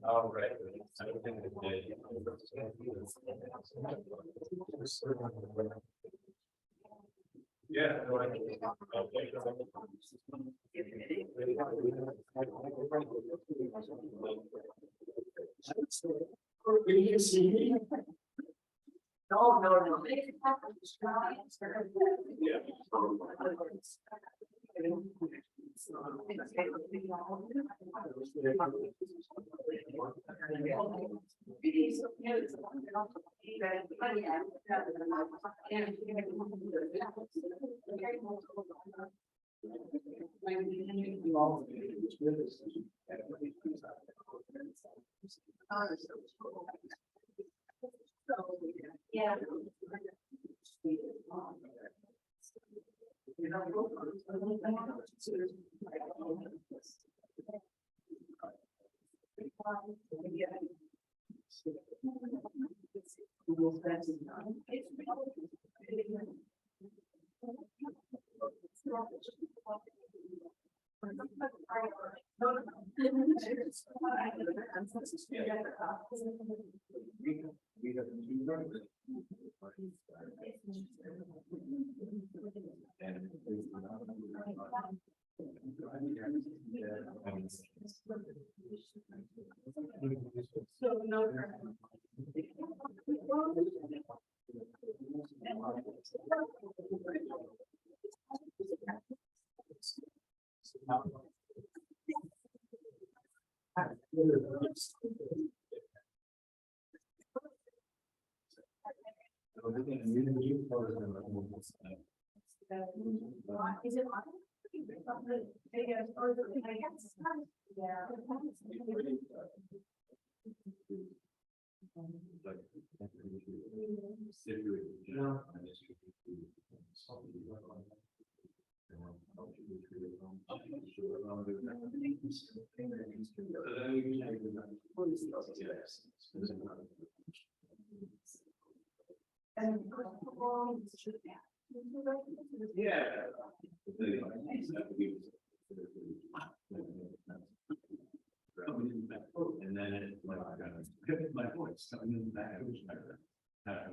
All right. Yeah. No, no, no. Yeah. Yeah. So no. Is it on? Yeah. my voice coming in the back. It was better. Yeah.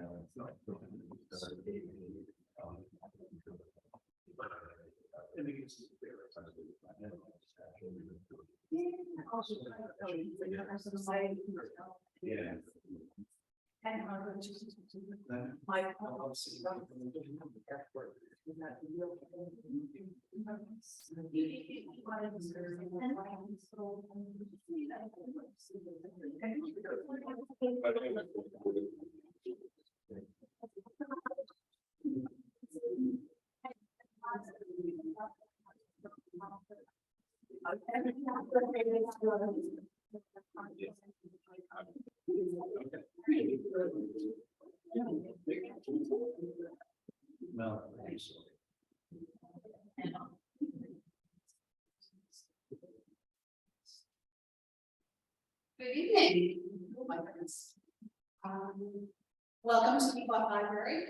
No, Good evening. Oh my goodness. Welcome to the Pequot Library.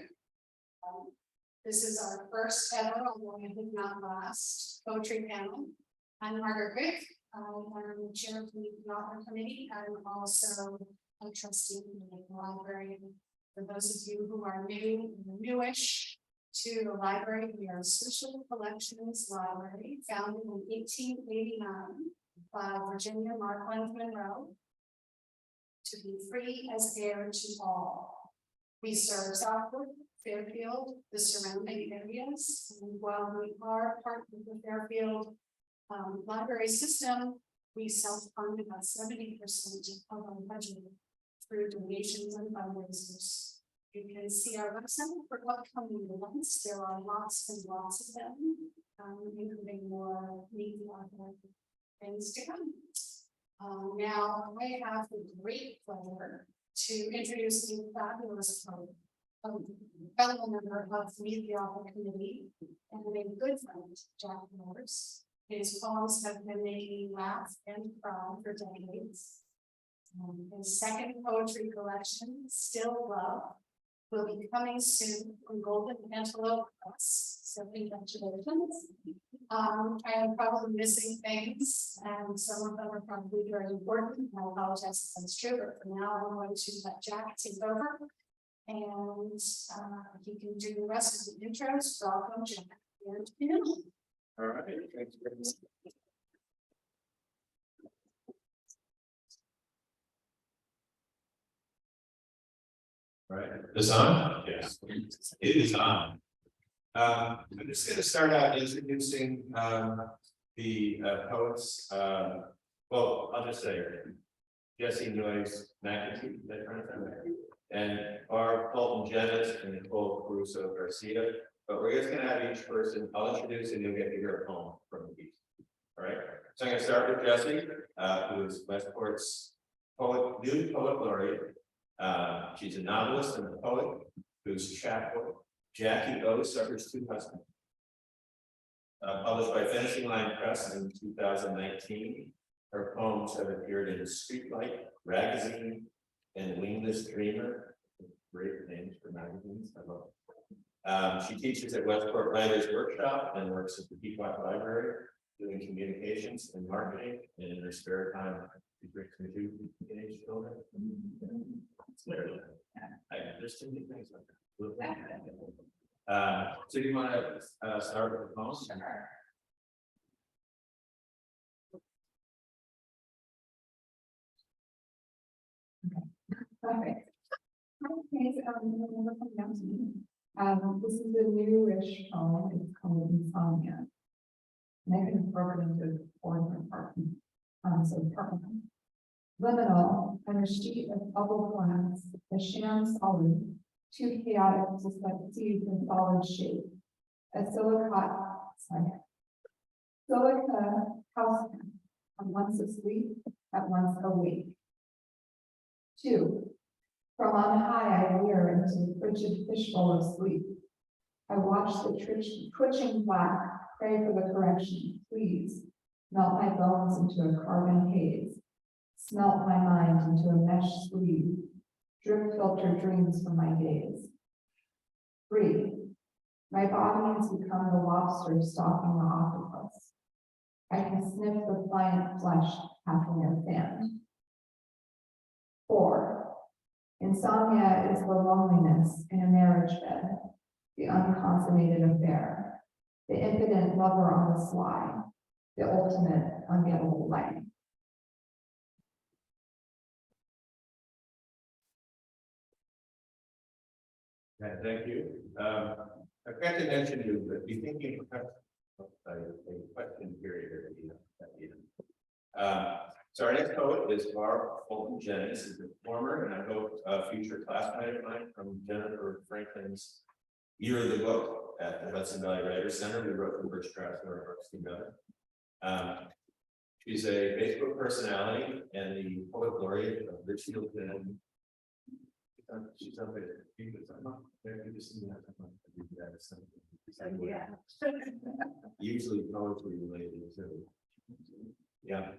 This is our first ever, although I think not last, poetry panel. I'm Margaret Rick. I'm chair of the author committee. I'm also a trustee in the library. For those of you who are newish to the library, we are a social collections library founded in 1889 by Virginia Markland Monroe to be free as air to all. We serve Southwood, Fairfield, the surrounding areas, and while we are part of the Fairfield library system, we self-fund about 70% of our budget through donations and fundraisers. You can see our website for upcoming events. There are lots and lots of them, including more media things to come. Now I have the great pleasure to introduce a fabulous poet, a fellow member of the Media Committee and a good friend, Jack Morris. His poems have been making me laugh and cry for decades. His second poetry collection, Still Love, will be coming soon from Golden Antelope Press. So congratulations. I am probably missing things, and some of them are probably very important. I apologize if that's true, but for now I'm going to let Jack take over, and he can do the rest of the intros. Welcome, Jack. all right, thanks very much. All right, is on? Yes, it is on. I'm just going to start out introducing the poets. Well, I'll just say Jesse Noyes McAtee, and Barb Jennes and Nicole Caruso Garcia. But we're just going to have each person. I'll introduce and you'll get to hear a poem from each. All right. So I'm going to start with Jesse, who is Westport's new poet laureate. She's a novelist and a poet whose chapbook, Jackie O Suffers Two Husbands. Published by Finishing Line Press in 2019. Her poems have appeared in Streetlight, Ragazine, and Wingless Dreamer. Great names for magazines. I love it. She teaches at Westport Writers Workshop and works at the Pequot Library doing communications and marketing. And in her spare time, she brings me to teenage children. There's too many things like that. So do you want to start with the poem? Sure. Perfect. This is a newish poem. It's called Insomnia. And I can broken into 4 different parts. So perfect. Liminal and a sheet of bubble glass, a sham solid, too chaotic to succeed in solid shape. A silica house at once asleep, at once awake. 2. From on high I leer into the frigid fishbowl of sleep. I watch the twitching black, pray for the correction. Please, melt my bones into a carbon haze. Smelt my mind into a mesh sleeve. Drip filter dreams from my gaze. 3. My body has become the lobster stalking the octopus. I can sniff the pliant flesh half in their sand. 4. Insomnia is the loneliness in a marriage bed, the unconsummated affair, the impotent lover on the sly, the ultimate ungettable life. Yeah, thank you. I forgot to mention you, but be thinking of a question period at the end. So our next poet is Barb Jennes, is a former and I hope future classmate of mine from Jennifer Franklin's Year of the Book at the Hudson Valley Writers Center. We wrote the first draft of our books together. She's a Facebook personality and the poet laureate of Richfield. She's up there. Yeah. Usually poetry related too. Yeah.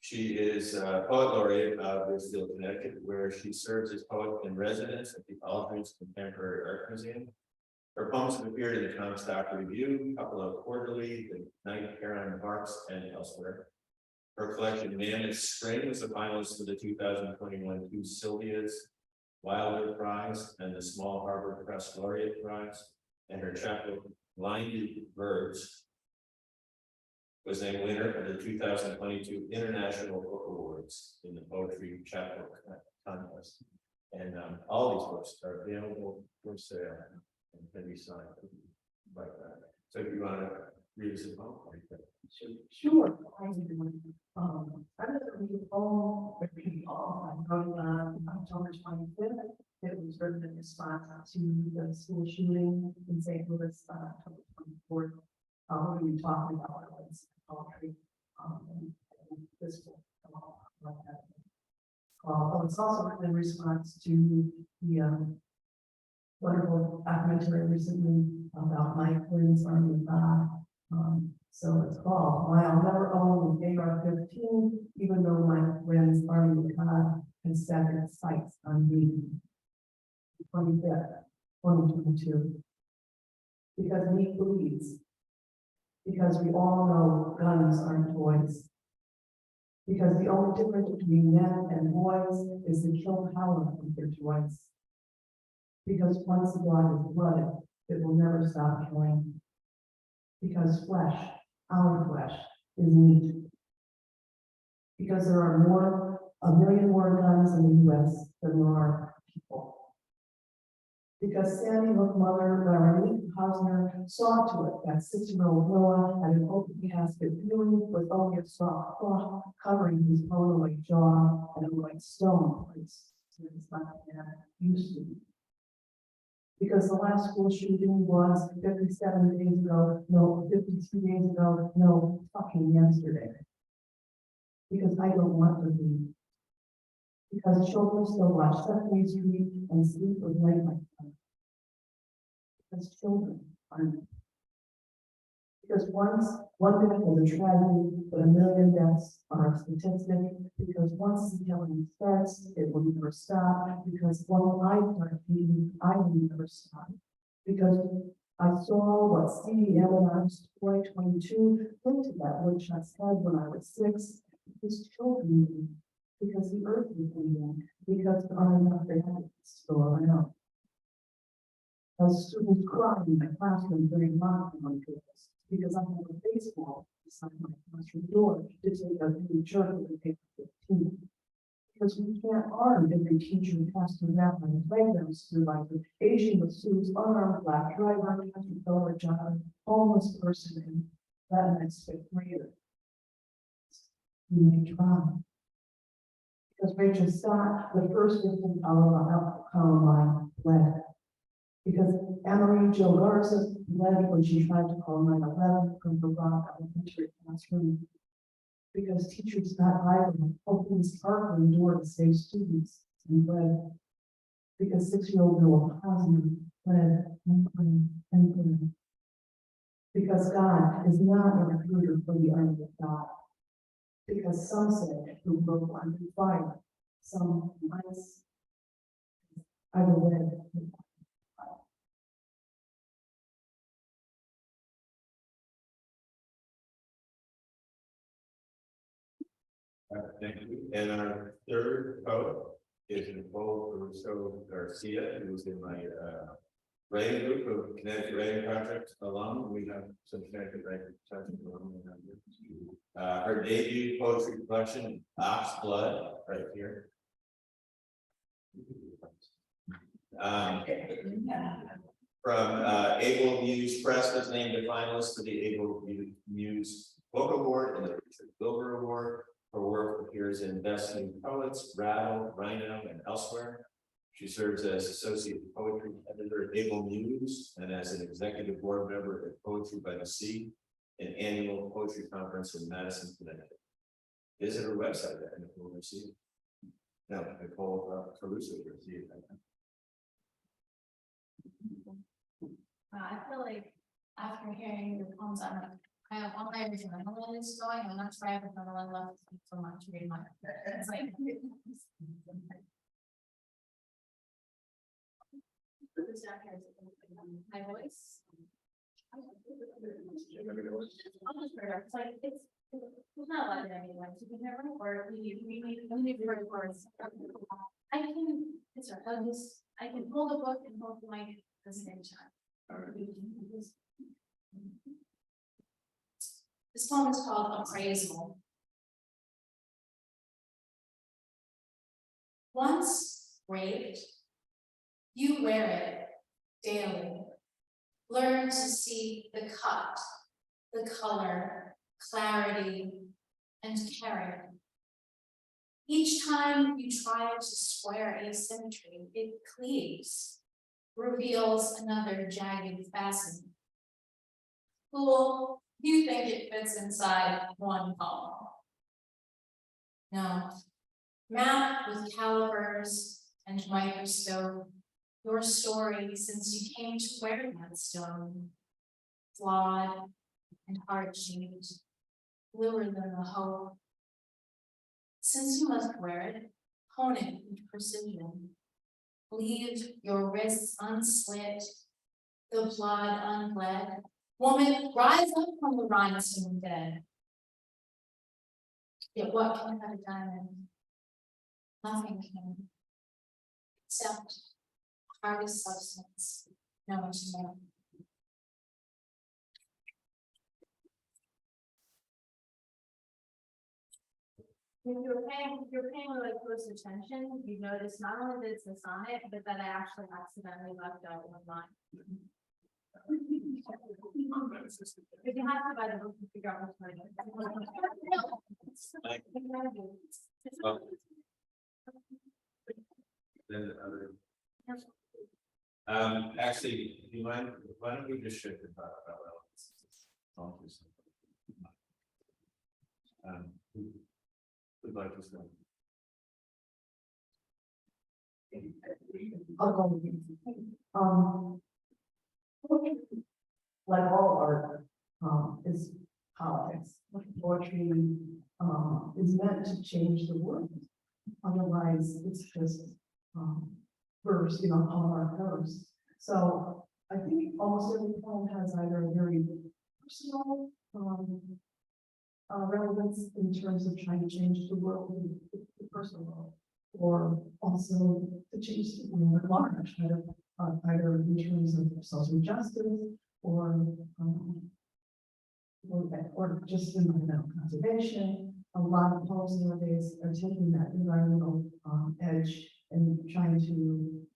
She is a poet laureate of Richfield, Connecticut, where she serves as poet in residence at the Aldridge Contemporary Art Museum. Her poems have appeared in the Comstock Review, Couple of Quarterly, the Night Heron Parks, and elsewhere. Her collection, Mammoth Spring, was a finalist for the 2021 Two Sylvia's Wilder Prize and the Small Harbor Press Laureate Prize. And her chapbook, Blinded Birds, was named winner of the 2022 International Book Awards in the Poetry Chapbook Contest. And all these books are available for sale and can be signed like that. So if you want to read us a poem, Sure. I was going to read a poem with people. I wrote it on October 25th. It was written in response to the school shooting in St. Louis on October 24th. What are we talking about? It's poetry. And this will come out like that. It's also written in response to the wonderful documentary recently about Mike Lynn's Army of God. So it's called Why I'll Never Own an AR-15, even though Mike Lynn's Army of God has set its sights on me. 25th, 2022. Because me bleeds. Because we all know guns aren't toys. Because the only difference between men and boys is the kill power of their toys. Because once blood is blood, it will never stop killing. Because flesh, our flesh, is meat. Because there are a million more guns in the US than there are people. Because Sandy Hook mother, Larry Hausner, saw to it that 6-year-old Noah had an open casket viewing with only a soft cloth covering his polo-like jaw and a white stone place where his left hand used to be. Because the last school shooting was 57 days ago, no, 52 days ago, no, fucking yesterday. Because I don't want to be. Because children still watch Sesame Street and sleep with night like that. Because children aren't. Because one death is a tragedy, but a million deaths are a statistic. Because once the killing starts, it will never stop. Because when I start feeding, I will never stop. Because I saw what Stevie Ellen's Toy 22 did to that woodchuck's head when I was 6. Because children need. Because the earth is bleeding. Because there aren't enough bandits to go around. As students cry in my classroom during lockdown drills, because I have a baseball beside my classroom door to take a new jerk of the paper 15. Because we can't arm every teacher who has to rap on the playground supervisor, Asian with suits, unarmed black driver, country dollar job, homeless person, and Latinx fifth grader. We may try. Because Rachel Scott, the first victim of Columbine, fled. Because Anne-Marie Jo Garza led when she tried to call 9/11 from the Rock Elementary classroom. Because teachers got violent, opened the sparkling door to save students and fled. Because 6-year-old Noah Hausner fled and fled and fled. Because God is not a recruiter for the army of God. Because some say who broke under fire, some ice. I will live. thank you. And our third poet is Nicole Caruso Garcia, who was in my writing group of Connecticut Writing Project alum. We have some Connecticut Writing Project alum. Her debut poetry collection, Ox Blood, right here. From Able Muse Press was named a finalist for the Able Muse Book Award and the Richard Wilbur Award. Her work appears in Best New Poets, Rattle, Rhino, and elsewhere. She serves as Associate Poetry Editor at Able Muse and as an Executive Board Member at Poetry by the Sea, an annual poetry conference in Madison, Connecticut. Visit her website at Nicole Garcia. No, Nicole Caruso Garcia. I feel like after hearing the poems, I have all my adrenaline is going. I'm not sure I have adrenaline left so much to read my. It's like. My voice. It's like it's not like that anyway. So you can never work. We need to write words. I can. It's right. I can hold a book and hold the mic at the same time. This poem is called Appraisal. Once raped, you wear it daily. Learn to see the cut, the color, clarity, and caring. Each time you try to square asymmetry, it cleaves, reveals another jagged facet. Fool, you think it fits inside one poem. No, map with calipers and microscope, your story since you came to wear that stone, flawed and heart-shaped, bluer than the hope. Since you must wear it, hone it with precision. Leave your wrists unslit, the blood unbled. Woman, rise up from the rhinestone dead. Yet what can have a diamond? Nothing can, except hardest substance, known to man. If you're paying really close attention, you notice not only that it's a sonnet, but that I actually accidentally left out one line. If you have to buy the book to figure out which one it is. Well, then the other. Actually, do you mind? Why don't we just shift and talk about relevance? Who'd like to start? I'll go with you. Like all art, is politics. Poetry, is meant to change the world. Otherwise, it's just, verse, Hallmark verse. So I think almost every poem has either a very personal, relevance in terms of trying to change the world, the personal world, or also to change the world at large, either in terms of social justice or just environmental conservation. A lot of poems nowadays are taking that environmental edge and trying to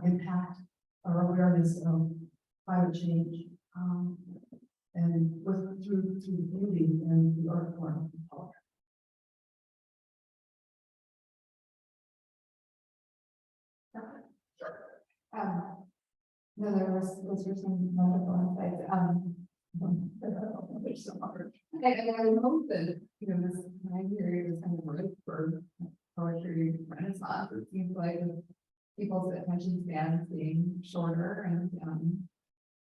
impact our awareness of climate change, and through the beauty and the art form of poetry. No, there was some wonderful insights. There's some art. And I would hope that, this time period is kind of ripe for poetry renaissance. It seems like people's attention spans being shorter, and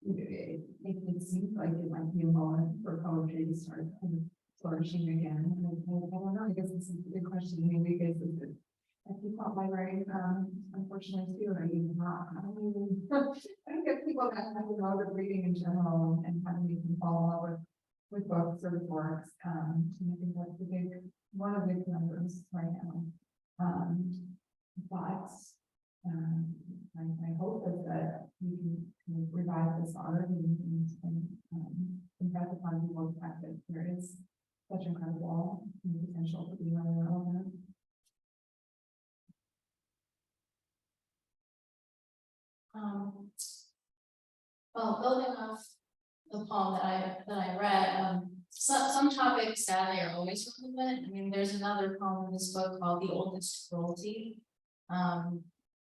it seems like it might be a moment for poetry to start kind of flourishing again. And I don't know, I guess this is a good question to me, because I keep out my brain, unfortunately too, I don't get people that have a love of reading in general and how you can fall in love with books or with works. And I think that's one of the big numbers right now. But, my hope is that we can kind of revive this art and impress upon people the fact that there is such incredible potential for being on their own. Well, building off the poem that I read, some topics sadly are always relevant. I mean, there's another poem in this book called The Oldest Cruelty. And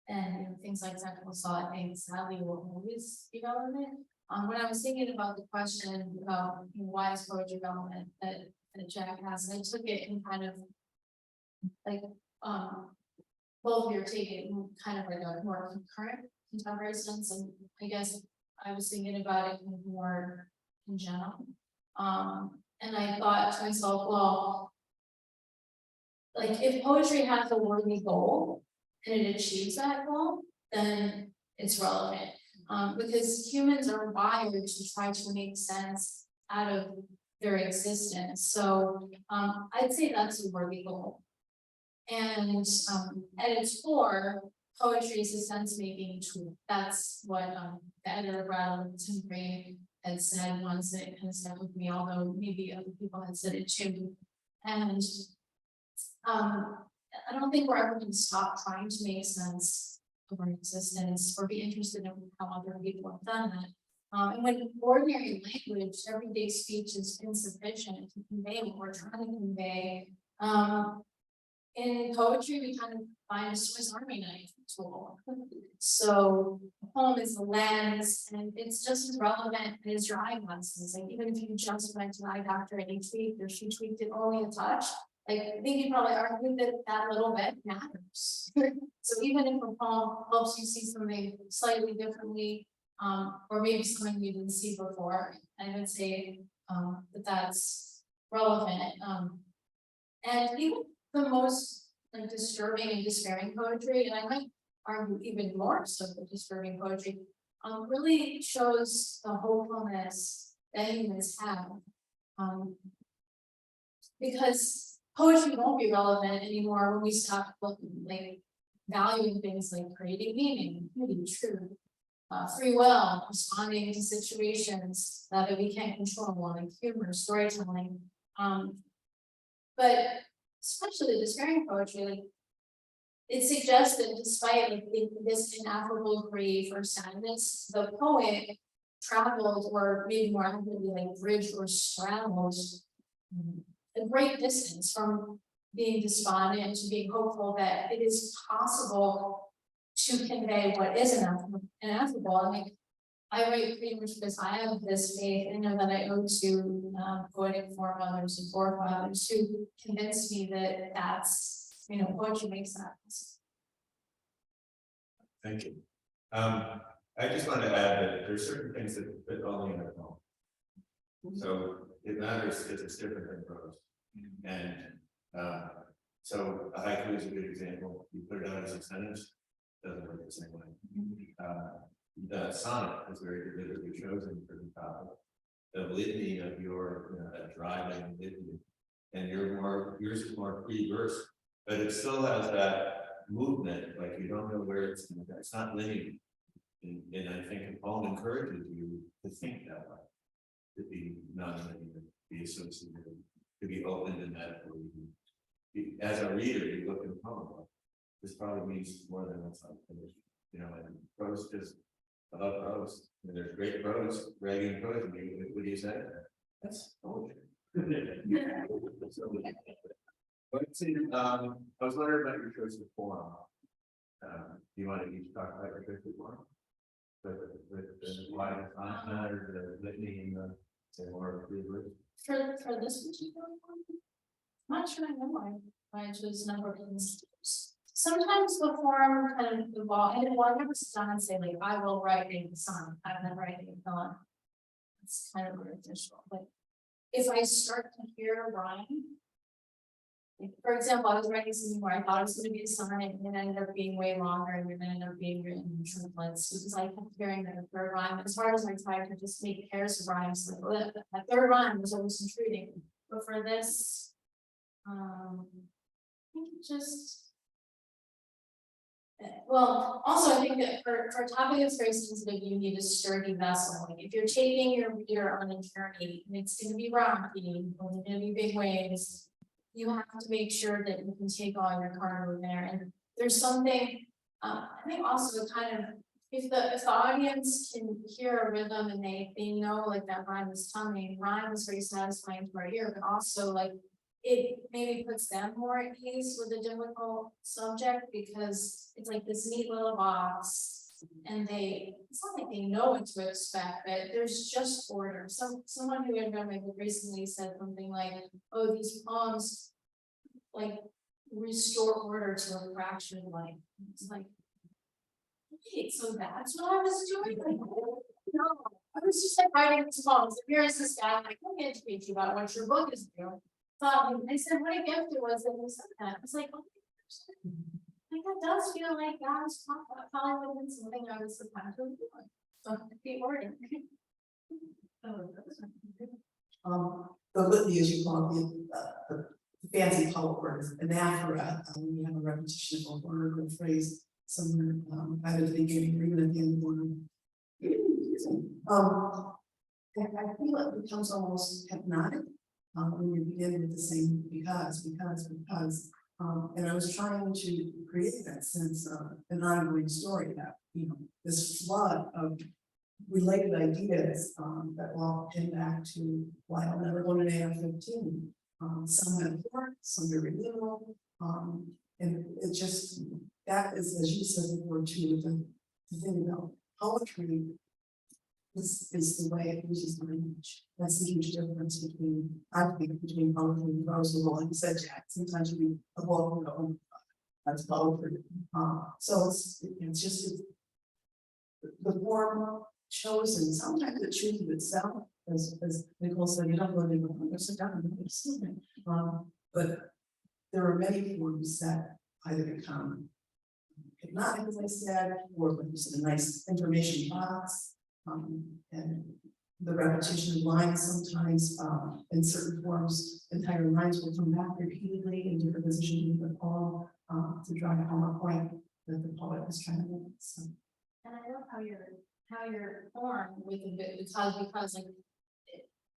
you know, things like sexual assault, I think sadly will always be relevant. When I was thinking about the question about why is poetry relevant that Jack asked, I took it in kind of like both of you are taking kind of like a more concurrent contemporary sense, and I guess I was thinking about it more in general. And I thought to myself, well, like if poetry has a worthy goal and it achieves that goal, then it's relevant. Because humans are wired to try to make sense out of their existence. So I'd say that's a worthy goal. And at its core, poetry is a sense-making tool. That's what the editor of Rattle Tim Green had said once, and it kind of stuck with me, although maybe other people had said it too. And I don't think we're ever going to stop trying to make sense of our existence or be interested in how other people have done that. And when ordinary language, everyday speech is insufficient to convey what we're trying to convey, in poetry, we kind of find a Swiss Army knife tool. So the poem is the lens, and it's just as relevant as your eyeglasses. Like even if you just went to an eye doctor and he tweaked or she tweaked it only a touch, like I think you'd probably argue that that little bit matters. So even if a poem helps you see something slightly differently, or maybe something you didn't see before, I would say that that's relevant. And even the most like disturbing and despairing poetry, and I might argue even more so the disturbing poetry, really shows the hopefulness that humans have. Because poetry won't be relevant anymore when we stop looking like valuing things like creating meaning, beauty, truth, free will, responding to situations that we can't control, like humor, storytelling. But especially the despairing poetry, like it suggests that despite like this ineffable grief or sadness, the poet traveled, or maybe more accurately, like bridged or straddled a great distance from being despondent to being hopeful that it is possible to convey what is ineffable. And like I write pretty much because I have this faith and know that I owe to poetic foremothers and forefathers who convinced me that that's, poetry makes sense. Thank you. I just want to add that there's certain things that fit only in a poem. So it matters because it's different than prose. And so a haiku is a good example. You put it out as a sentence, doesn't work the same way. The sonnet is very deliberately chosen for the topic. The litany of your driving litany, and yours is more free verse, but it still has that movement, like you don't know where it's not linear. And I think a poem encourages you to think that way, to be non-linear, be associated, to be open to that. As a reader, you look at a poem, this probably means more than what's unfinished. And prose is about prose. And there's great prose, writing prose. What do you say? That's poetry. So, I was wondering about your choice of form. Do you want to each talk about your choice of form? With why it's not matter, the litany and the more free verse? For this particular one, I'm not sure I know why I chose number of instances. Sometimes the form kind of evolve, and I never sit down and say like I will write a song. I'm not writing a poem. It's kind of artificial. But if I start to hear rhyme, like, for example, I was writing something where I thought it was going to be a sonnet, and it ended up being way longer, and it ended up being written in triplets because I kept hearing that third rhyme. As hard as I tried to just make pairs of rhymes, like that third rhyme was always intruding. But for this, I think it just Well, also I think that for a topic that's very sensitive, you need a sturdy vessel. Like if you're taking your reader on a journey, and it's gonna be rocky, and there's gonna be big waves. You have to make sure that you can take all your cargo there, and there's something, I think also kind of, if the audience can hear a rhythm and they know like that rhyme is coming, rhyme is very satisfying to our ear, but also like it maybe puts them more at ease with a difficult subject because it's like this neat little box. And it's not like they know what to expect, but there's just order. Someone who had read my book recently said something like, oh, these poems like restore order to a fractured life. It's like, okay, so that's what I was doing. Like, no, I was just like writing these poems. Here's this guy, like, let me educate you about what your book is doing. I said, what a gift it was that you said that. I was like, oh, like that does feel like God's probably would have been something I was supposed to do. So the order. The litany, as you call it, the fancy poet words, anaphora, we have a repetition of a word or phrase somewhere, either at the beginning or even at the end of the word. I feel it becomes almost hypnotic when you begin with the same because, and I was trying to create that sense of an ongoing story that, you know, this flood of related ideas that all came back to why I'll never go to AR-15. Some have worked, some very little, and it just, that is, as you said before too, the thing about poetry is the way it uses language. That's the huge difference between, I think, between poetry and prose. Like you said, Jack, sometimes you read a book and go, oh, that's poetry. So it's just the form chosen. Sometimes the truth of itself, as Nicole said, you don't really sit down and understand it. But there are many forms that either become hypnotic, as I said, or like you said, a nice information box. And the repetition of lines sometimes in certain forms, entire lines will come back repeatedly in different positions in the poem to drive home a point that the poet is trying to make. So. And I love how you're formed with a bit because like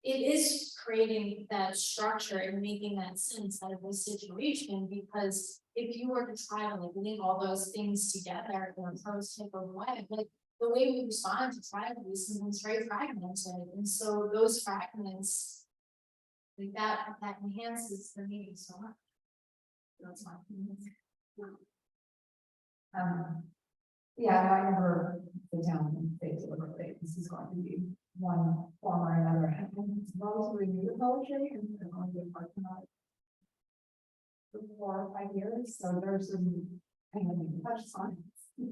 it is creating that structure and making that sense out of this situation, because if you were to try to like link all those things together in a prose type of way, like the way we respond to tragedy is sometimes very fragmented, and so those fragments like that enhances the meaning so much. That's my opinion. Yeah, I never sit down and say deliberately, this is going to be one form or another. And it's relatively new to poetry, and I'm going to be working on it for 4 or 5 years. So there's some kind of touch on it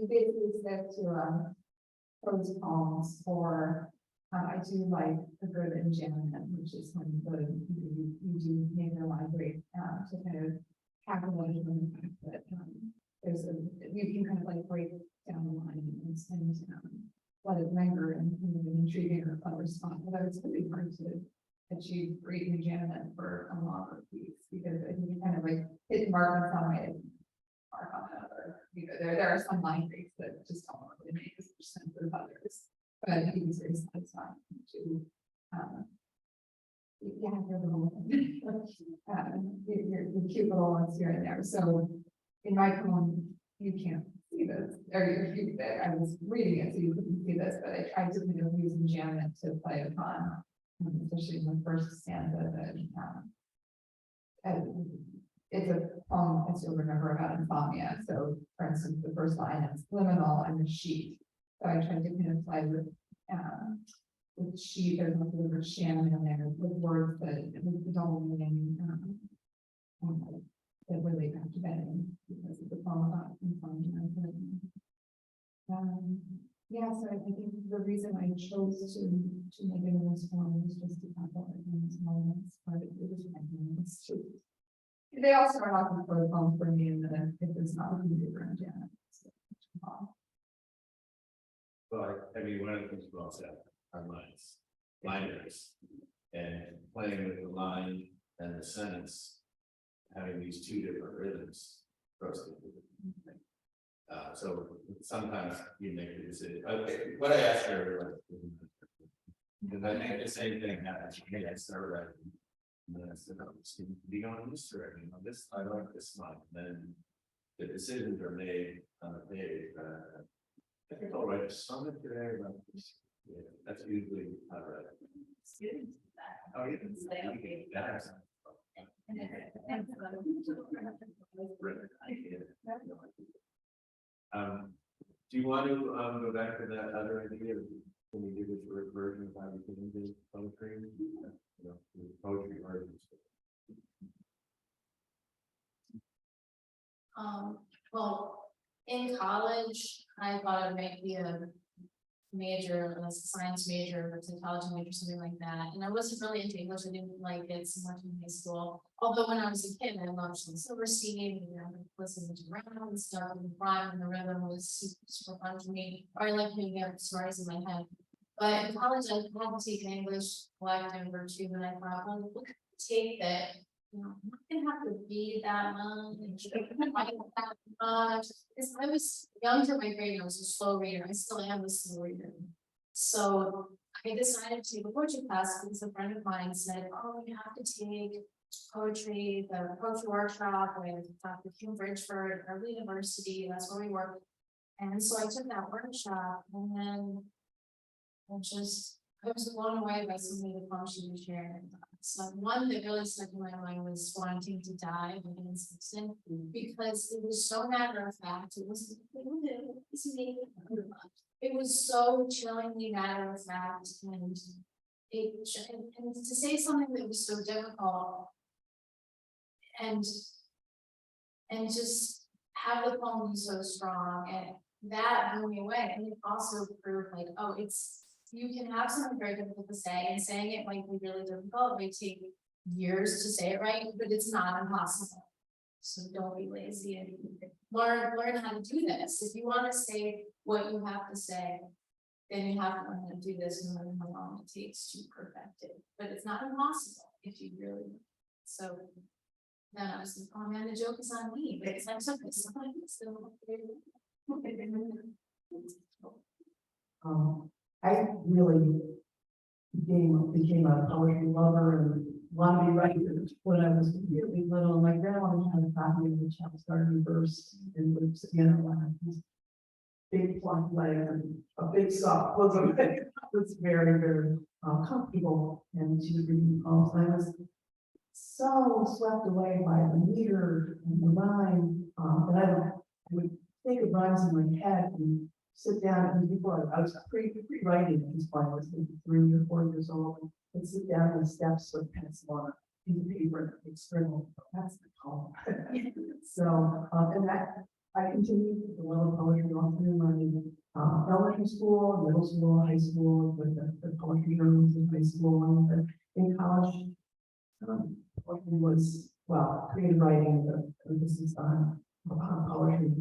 basically says to prose poems, or I do like the good enjambment, which is when you do make your library to kind of capitalize on the fact that you can kind of like break down the line and let it linger and an intriguing or fun response. Although it's really hard to achieve great enjambment for a longer piece, because I think you kind of like hit mark on some way, mark on another. You know, there are some line breaks that just don't really make as much sense as others. But I think it's very satisfying to your cute little ones here and there. So in my poem, you can't see this, or I was reading it, so you couldn't see this, but I tried to kind of use enjambment to play upon, especially in the first stanza. That it's a poem, as you'll remember, about insomnia. So, for instance, the first line is liminal and the sheet. So I tried to kind of play with sheet. There's a little bit of sham in there with words that don't mean that really captivating because of the poem about insomnia. Yeah, so I think the reason I chose to make it in this form was just to talk about it in these moments, but it was my moments too. They also are not going to put a poem for me, and then if it's not going to be around Janet. But I mean, one of the things we also have are liners, and playing with the line and the sentence, having these two different rhythms roasted. So sometimes you make the decision, okay, what I asked her. Because I think the same thing happens, hey, I start writing. And then I said, oh, it's going to be on this direction, this, I like this one, then the decisions are made on a page. I think I'll write something today about this. Yeah, that's usually how I write. Oh, you can say, okay, that's. Do you want to go back to that other idea? Can we do this version of how we can do poetry? You know, poetry versions. Well, in college, I thought I might be a major, a science major, or psychology major, something like that. And I wasn't really into English. I didn't like it so much in high school. Although when I was a kid, I loved some Silverstein, you know, listening to rap and stuff, and the rhyme and the rhythm was super fun to me. Or I like making up stories in my head. But in college, I had to take an English elective or two, and I thought, well, look, take that. You know, I'm not gonna have to read that much, and write that much. Because I was young for my grade, I was a slow reader. I still am a slow reader. So I decided to take a poetry class because a friend of mine said, "Oh, you have to take poetry, the poetry workshop with Dr. Hugh Bridgeford at our university. That's where we work." And so I took that workshop, and then I was blown away by so many of the poems she was sharing. So one that really stuck in my mind was "Wanting to Die" by Anne Simpson, because it was so matter of fact. It was so chillingly matter of fact, and and to say something that was so difficult, and just have the poem be so strong, and that blew me away. And it also proved like, oh, you can have something very difficult to say, and saying it might be really difficult. It might take years to say it right, but it's not impossible. So don't be lazy and learn how to do this. If you want to say what you have to say, then you have to learn how to do this and learn how long it takes to perfect it. But it's not impossible if you really. So then I was like, oh man, the joke is on me, because I'm so I really became a poetry lover and wanted to be writer when I was really little. My grandma had a copy of the Child's Garden verse and would piano lines. Big plump leg and a big soft bosom. It was very, very comfortable, and she was reading poems. I was so swept away by the meter and the rhyme that I would think of rhymes in my head and sit down. And before I was pre-writing at this point, I was maybe 3 or 4 years old, and sit down on the steps with pencil on a piece of paper and scribble. That's the poem. So, and that I continued with the love of poetry all through my elementary school, middle school, high school, with the poetry rooms in high school, and in college. Poetry was, well, creative writing, the emphasis on poetry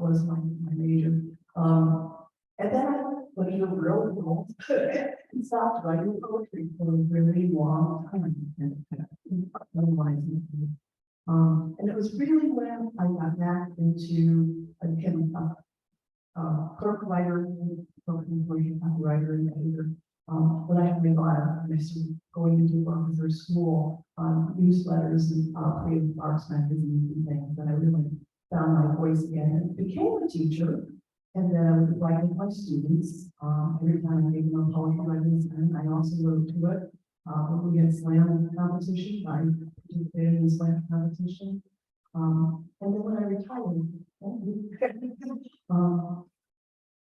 was my major. And then I went to real world and stopped writing poetry for a really long time. And it was really when I got back into a clerk writer, copywriter, and editor. When I realized I started going into officer school, newsletters and creative arts magazines and things, that I really found my voice again and became a teacher. And then I would write with my students. Every time I gave them a poetry writing, and I also wrote to it. When we had slam competition, I participated in the slam competition. And then when I retired,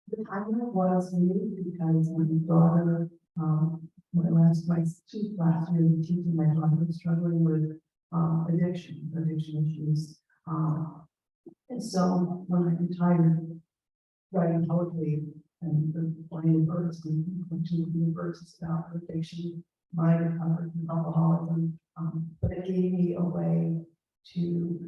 the timing was new because my daughter, my 2 last years of teaching, my daughter was struggling with addiction issues. And so when I retired, writing poetry and the Flying Birds and the Birds is about addiction, my recovery from alcoholism, but it gave me a way to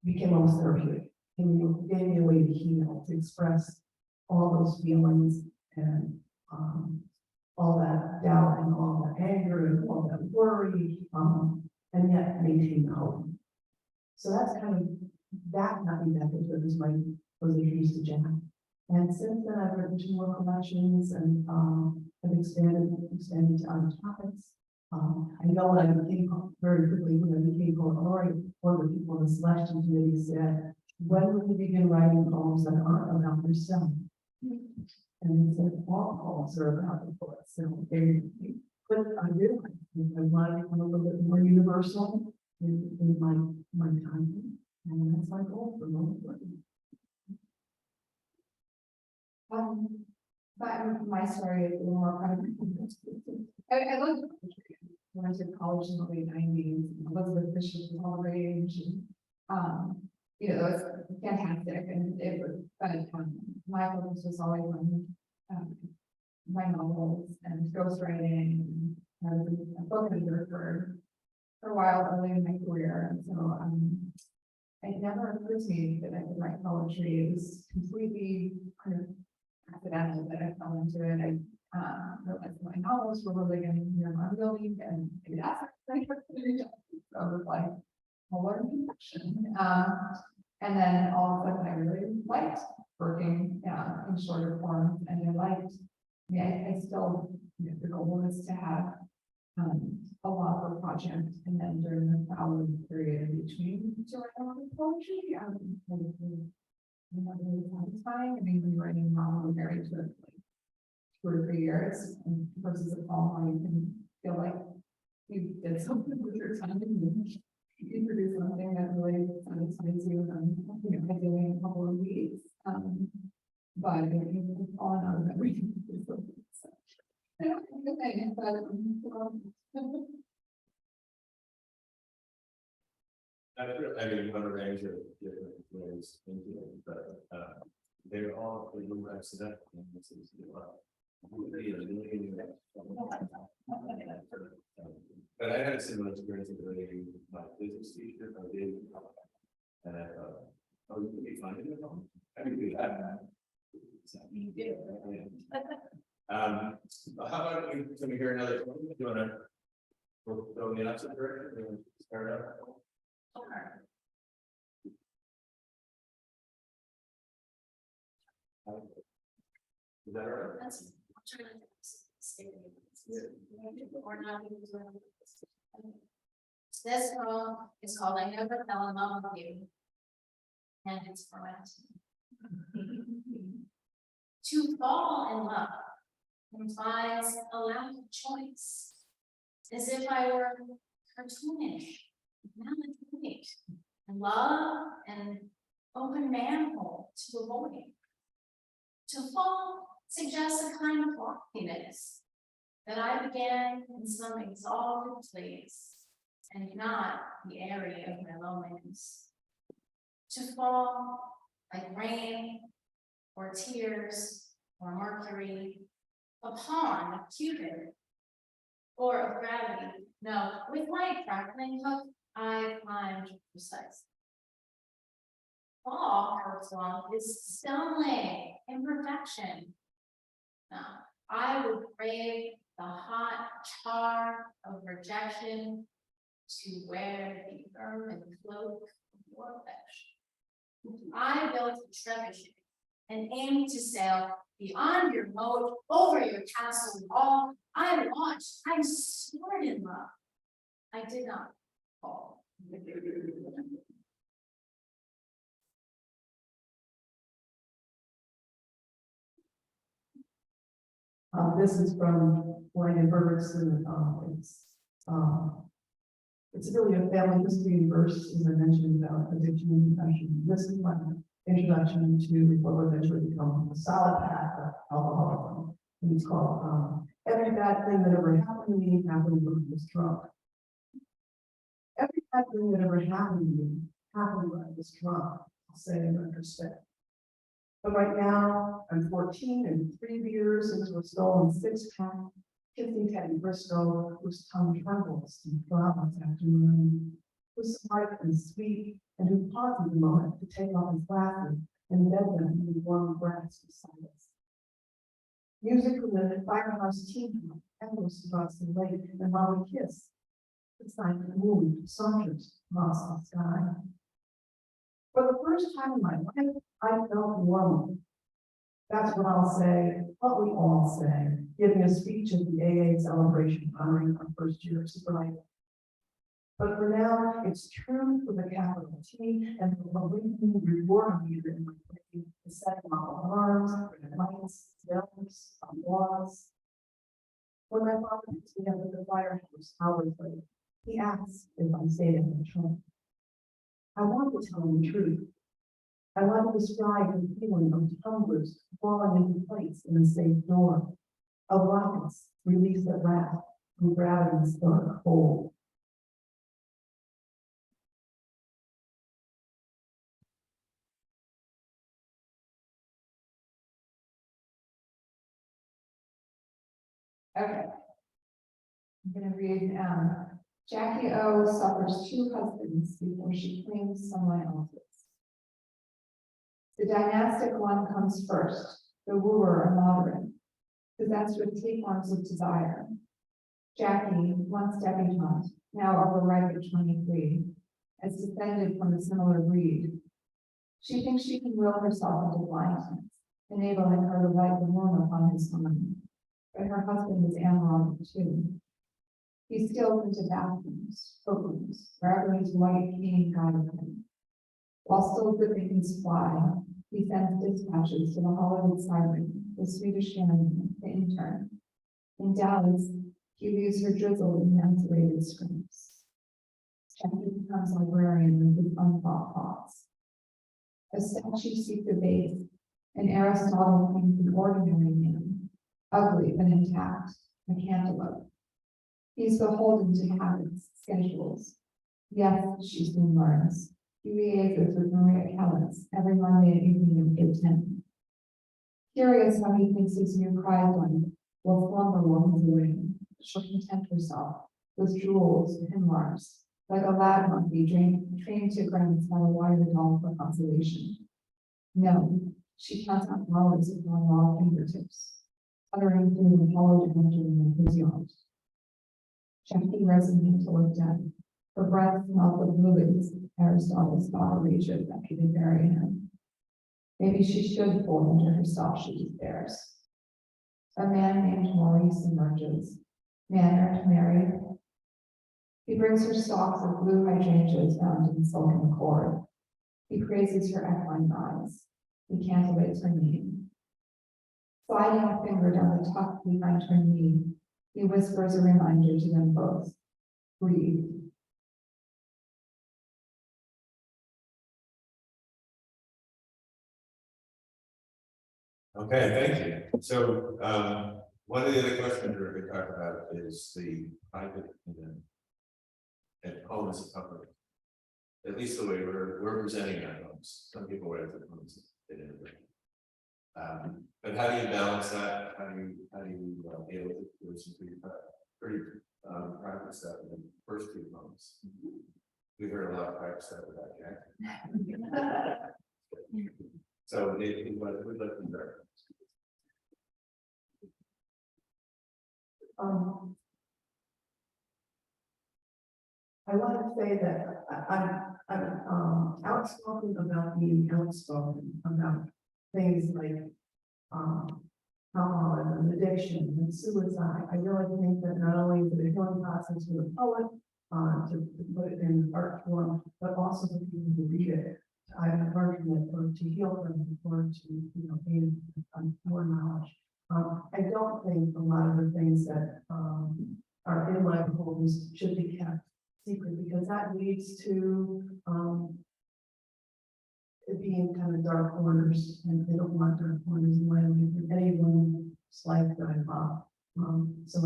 become almost therapeutic. It gave me a way to heal, to express all those feelings and all that doubt and all that anger and all that worry, and yet maintain hope. So that's kind of that got me back into it was my, was introduced to Jack. And since then, I've written 2 more collections and, have expanded to other topics. I know when I became, very quickly, when I became poet laureate, one of the people in the selection committee said, when will you begin writing poems that aren't about yourself? And he said, all poems are about the poet, so but I do, I want to become a little bit more universal in my time, and that's my goal for most of it. But my story is a little more private. I love when I went to college in the late 90s, Elizabeth Bishop was all the rage, and you know, it was fantastic, and it was, but my focus was always on my novels and ghostwriting. I was a book editor for a while early in my career, and so it never occurred to me that I could write poetry. It was completely kind of accidental that I fell into it. I realized my novels were really getting near my building, and maybe that's what I do. So it was like, I'll learn connection. And then all of a sudden I really liked working in shorter forms, and I liked, I still, you know, the goal was to have a law for project, and then during the fallow period in between to write a lot of poetry, not really satisfying. I mean, when you're writing a novel, you're married to it for like 2 or 3 years, and versus a poem, you can feel like you did something with your time, and you produce something that really satisfies you, and you know, ideally in a couple of weeks. But it's all out of everything. So, I don't think the thing, but I mean, one range of different ways into it, but they're all a little accidental. And this is but I had a similar experience with my physics teacher. I did, and I thought, oh, you can be fun in the home. I can do that. You do. How about can we hear another? Do you want to go in the opposite direction? Start out. Is that right? That's. Or not. This poem is called I Never Fell in Love with You. And it's for to fall in love implies a lack of choice, as if I were cartoonish, melancholic, and love and open manhole to avoid. To fall suggests a kind of loftiness that I began in some exalted place and not the area of my loneliness. To fall like rain or tears or mercury, a pond of Cupid or of gravity. No, with my crackling hook, I climbed precise. Fall, Kurzweil, is stumbling imperfection. No, I would crave the hot char of rejection to wear the ermine cloak of your flesh. I built a trebuchet and aimed to sail beyond your moat, over your castle wall. I watched, I soared in love. I did not fall. This is from William Bergerson. It's really a family history verse, as I mentioned, about addiction and confession. This is my introduction to what would eventually become a solid path of alcoholism. And it's called Every Bad Thing That Ever Happened to Me Happened when I was drunk. Every bad thing that ever happened to me happened when I was drunk. I'll say in retrospect. But right now, I'm 14 and 3 beers into a stolen 6-pack, kissing Teddy Briscoe, whose tongue trembles and throbs after mine, who's smart and sweet, and who pauses a moment to take off his glasses and bed them in the warm grass beside us. Music from the firehouse tea house echoes across the lake, and while we kiss, it's like the moon saunters across the sky. For the first time in my life, I felt normal. That's what I'll say, what we all say, giving a speech at the AA celebration honoring our first year of sobriety. But for now, it's true with a capital T, and the believing reward meter in my brain is setting off alarms, lights, bells, laws. When my father picks me up at the firehouse hours later, he asks if I stayed in the trunk. I want to tell him the truth. I want to describe the feeling of tumblers falling into place in a safe door, of rockets released at last from gravity's dark hole. Okay. I'm gonna read, Jackie O suffers 2 husbands before she claims someone else's. The dynastic one comes first, the wooer a moderate, possessed with tapeworms of desire. Jackie, once debutante, now overripe at 23, has descended from a similar breed. She thinks she can will herself into blindness, enabling her to light the moon upon his mind. But her husband is amoronic too. He steals into bathrooms, courtrooms, wherever his white cane guided him. While still zipping his fly, he sends dispatches to the Hollywood siren, the Swedish gentleman, the intern. In Dallas, he leaves her drizzled in insulated screens. Jackie becomes a librarian with his unthought thoughts. A statue seeks a base, and Aristotle paints an ordinary man, ugly but intact, a cantaloupe. He's beholden to habits, schedules. Yes, she soon learns. He liaises with Maria Callas every Monday evening at 10. Curious how he thinks his new prize one will slumber while he's away. She'll content herself with jewels and hemlars, like a lab monkey trained to grants by a wire doll for consolation. No, she counts out hours upon raw fingertips, uttering through the hollow dimension of his yacht. Jackie resonates toward death. Her breath smells of lilies, Aristotle's thought erasure that could bury him. Maybe she should fold into herself, she despairs. A man named Maurice emerges, mannered, married. He brings her stalks of blue hydrangeas bound in silken cord. He praises her equine eyes. He cantillates her name. Sliding a finger down the tuck behind her knee, he whispers a reminder to them both. Breathe. Okay, thank you. So, one of the other questions we're going to talk about is the private and homeless public. At least the way we're presenting our homes. Some people wear the homes. They didn't. But how do you balance that? How do you deal with it? There's some pretty private stuff in the first 2 homes. We heard a lot of private stuff about Jack. So we'd let them there. I want to say that I'm outspoken about being outspoken about things like alcohol and addiction and suicide. I really think that not only is it a healing process for the poet to put it in art form, but also for people to read it, to either learn from it or to heal from it or to gain more knowledge. I don't think a lot of the things that are in my homes should be kept secret, because that leads to it being kind of dark corners, and they don't want dark corners in my life in anyone's life that I love. So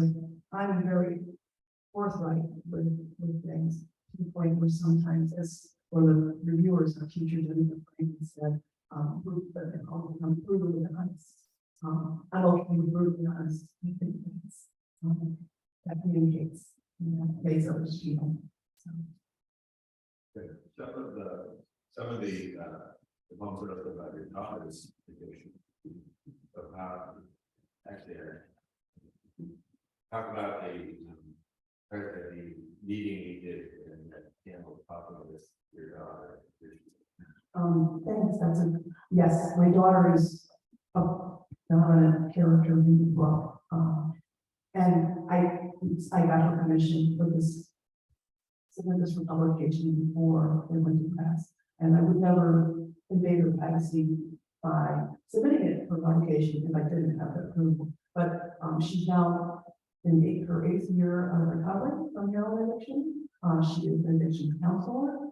I'm very forthright with things to the point where sometimes, as for the reviewers or teachers, and said, that they call them brutally honest. I'm okay with brutally honest. I think that's, that communicates, makes others feel. Some of the ones that are about your daughter's education of how actually talk about the meeting you did and that Campbell talking with your daughter. yes, my daughter is a dominant character in the book. And I got her permission for this, submit this for publication before it went to press. And I would never invade her privacy by submitting it for publication if I didn't have the approval. But she's now in her 8th year of recovery from heroin addiction. She is an addiction counselor,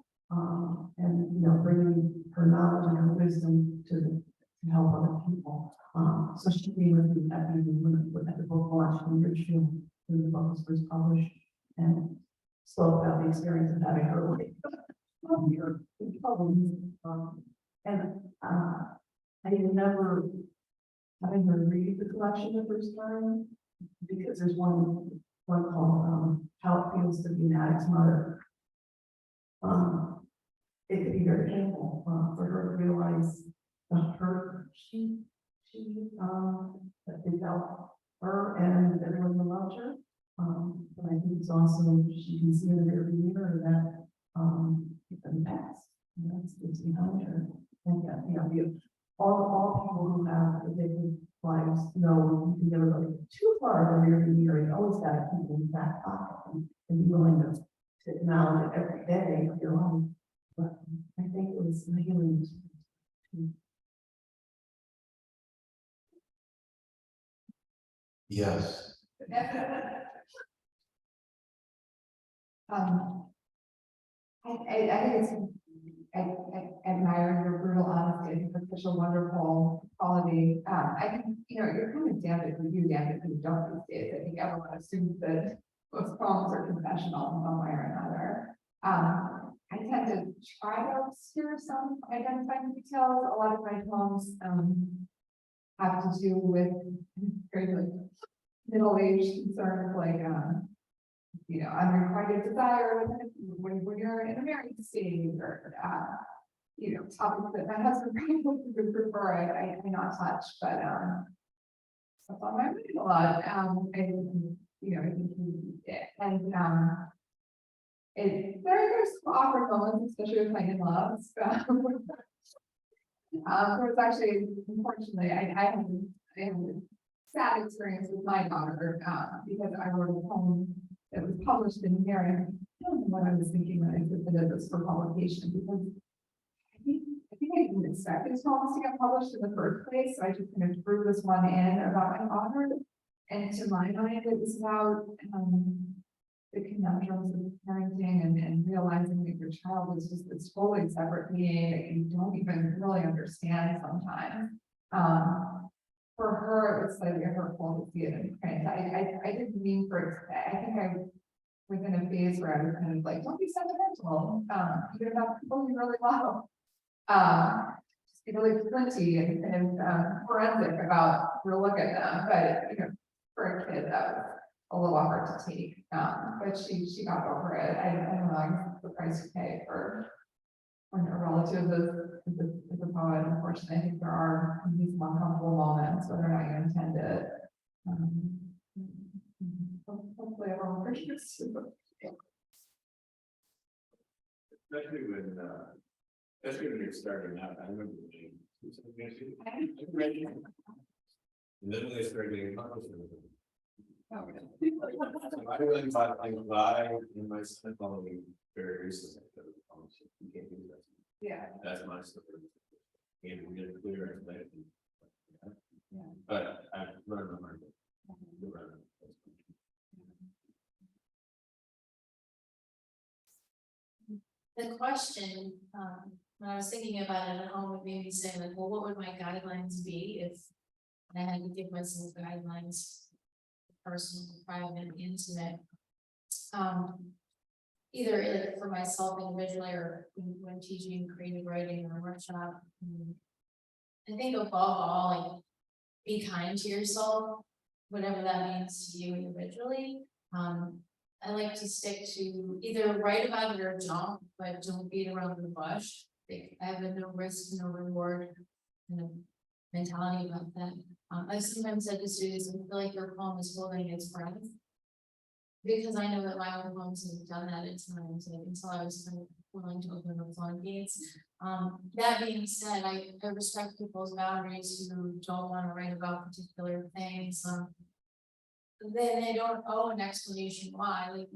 and bringing her knowledge and her wisdom to help other people. So she came with me at the book launch in Richfield when the book was first published, and spoke about the experience of having her away. And I remember having her read the collection the first time, because there's one called How It Feels to Be an Addict's Mother. It could be very painful for her to realize the hurt she that they felt her and everyone who loved her. But I think it's also, she can see in the rearview mirror that it's in the past. It's behind her. And all people who have addicted lives know you can never go too far in the rearview mirror. You always got to keep it in the back pocket and be willing to acknowledge it every day of your life. But I think it was the healing. Yes. I think it's, I admire your brutal honesty. I think that's such a wonderful quality. I think, you're kind of damned if you do, damned if you don't these days. I think everyone assumes that most poems are confessional in one way or another. I tend to try to obscure some identifying details. A lot of my poems have to do with very like middle-aged concerns, like unrequited desire when you're in a married state, or topics that my husband probably would prefer I not touch, but stuff on my mind a lot. I think there's some awkward moments, especially with my in-laws. There was actually, unfortunately, I had a sad experience with my daughter because I wrote a poem that was published in here. And I don't know what I was thinking when I submitted this for publication, because I think I didn't expect these poems to get published in the first place. So I just kind of threw this one in about my daughter. And to my mind, it was about the conundrums of parenting and realizing that your child is just this totally separate being that you don't even really understand sometimes. For her, it was slightly hurtful to see it in print. I didn't mean for it. I think I was in a phase where I was kind of like, don't be sentimental. You're about people you really love. Just be really flinty and forensic about real look at them. But for a kid, that was a little hard to take. But she got over it. I don't know, I guess the price you pay for when your relative is a poet. Unfortunately, I think there are these uncomfortable moments, whether or not you intend it. Hopefully everyone appreciates it. Especially when you're starting out, I remember reading. And then when they started getting published. I really thought I lie in my son following very recently. Yeah. That's my story. And we get a clear explanation. Yeah. But I've learned on my own. The question, when I was thinking about it at home, it made me say, like, well, what would my guidelines be if I had to give myself guidelines, personal, private, and intimate? Either for myself individually or when teaching creative writing or a workshop. I think above all, like, be kind to yourself, whatever that means to you individually. I like to stick to either write about it or don't, but don't beat around the bush. Like, I have a no risk, no reward kind of mentality about that. I sometimes said to students, I feel like your poem is holding its breath. Because I know that my own poems have done that at times, like, until I was kind of willing to open the floodgates. That being said, I respect people's boundaries who don't want to write about particular things. Then they don't owe an explanation why. Like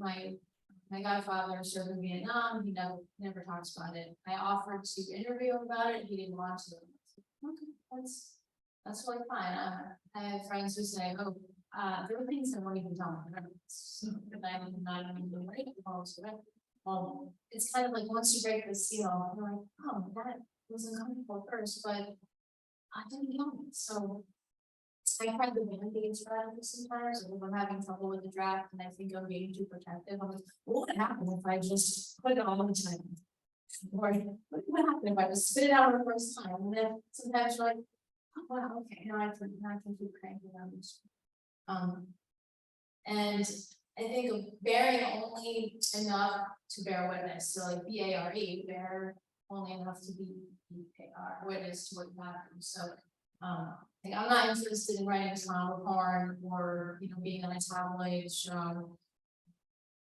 my godfather served in Vietnam. He never talks about it. I offered to interview him about it. He didn't want to. Okay, that's really fine. I have friends who say, "Oh, there were things I won't even tell my parents." And I'm not even ready to follow it. Well, it's kind of like once you break the seal, you're like, "Oh, that was uncomfortable at first, but I didn't know it." So I tried the band-aid strategy sometimes, and if I'm having trouble with the draft and I think I'm being too protective, I'm like, what would happen if I just put it all the time? Or what would happen if I just spit it out the first time? And then sometimes you're like, oh, wow, okay, now I can keep cranking on this. And I think of bearing only enough to bear witness, so like BARE, bear only enough to be witness to what happens. So like I'm not interested in writing trauma porn or being on a tabloid show.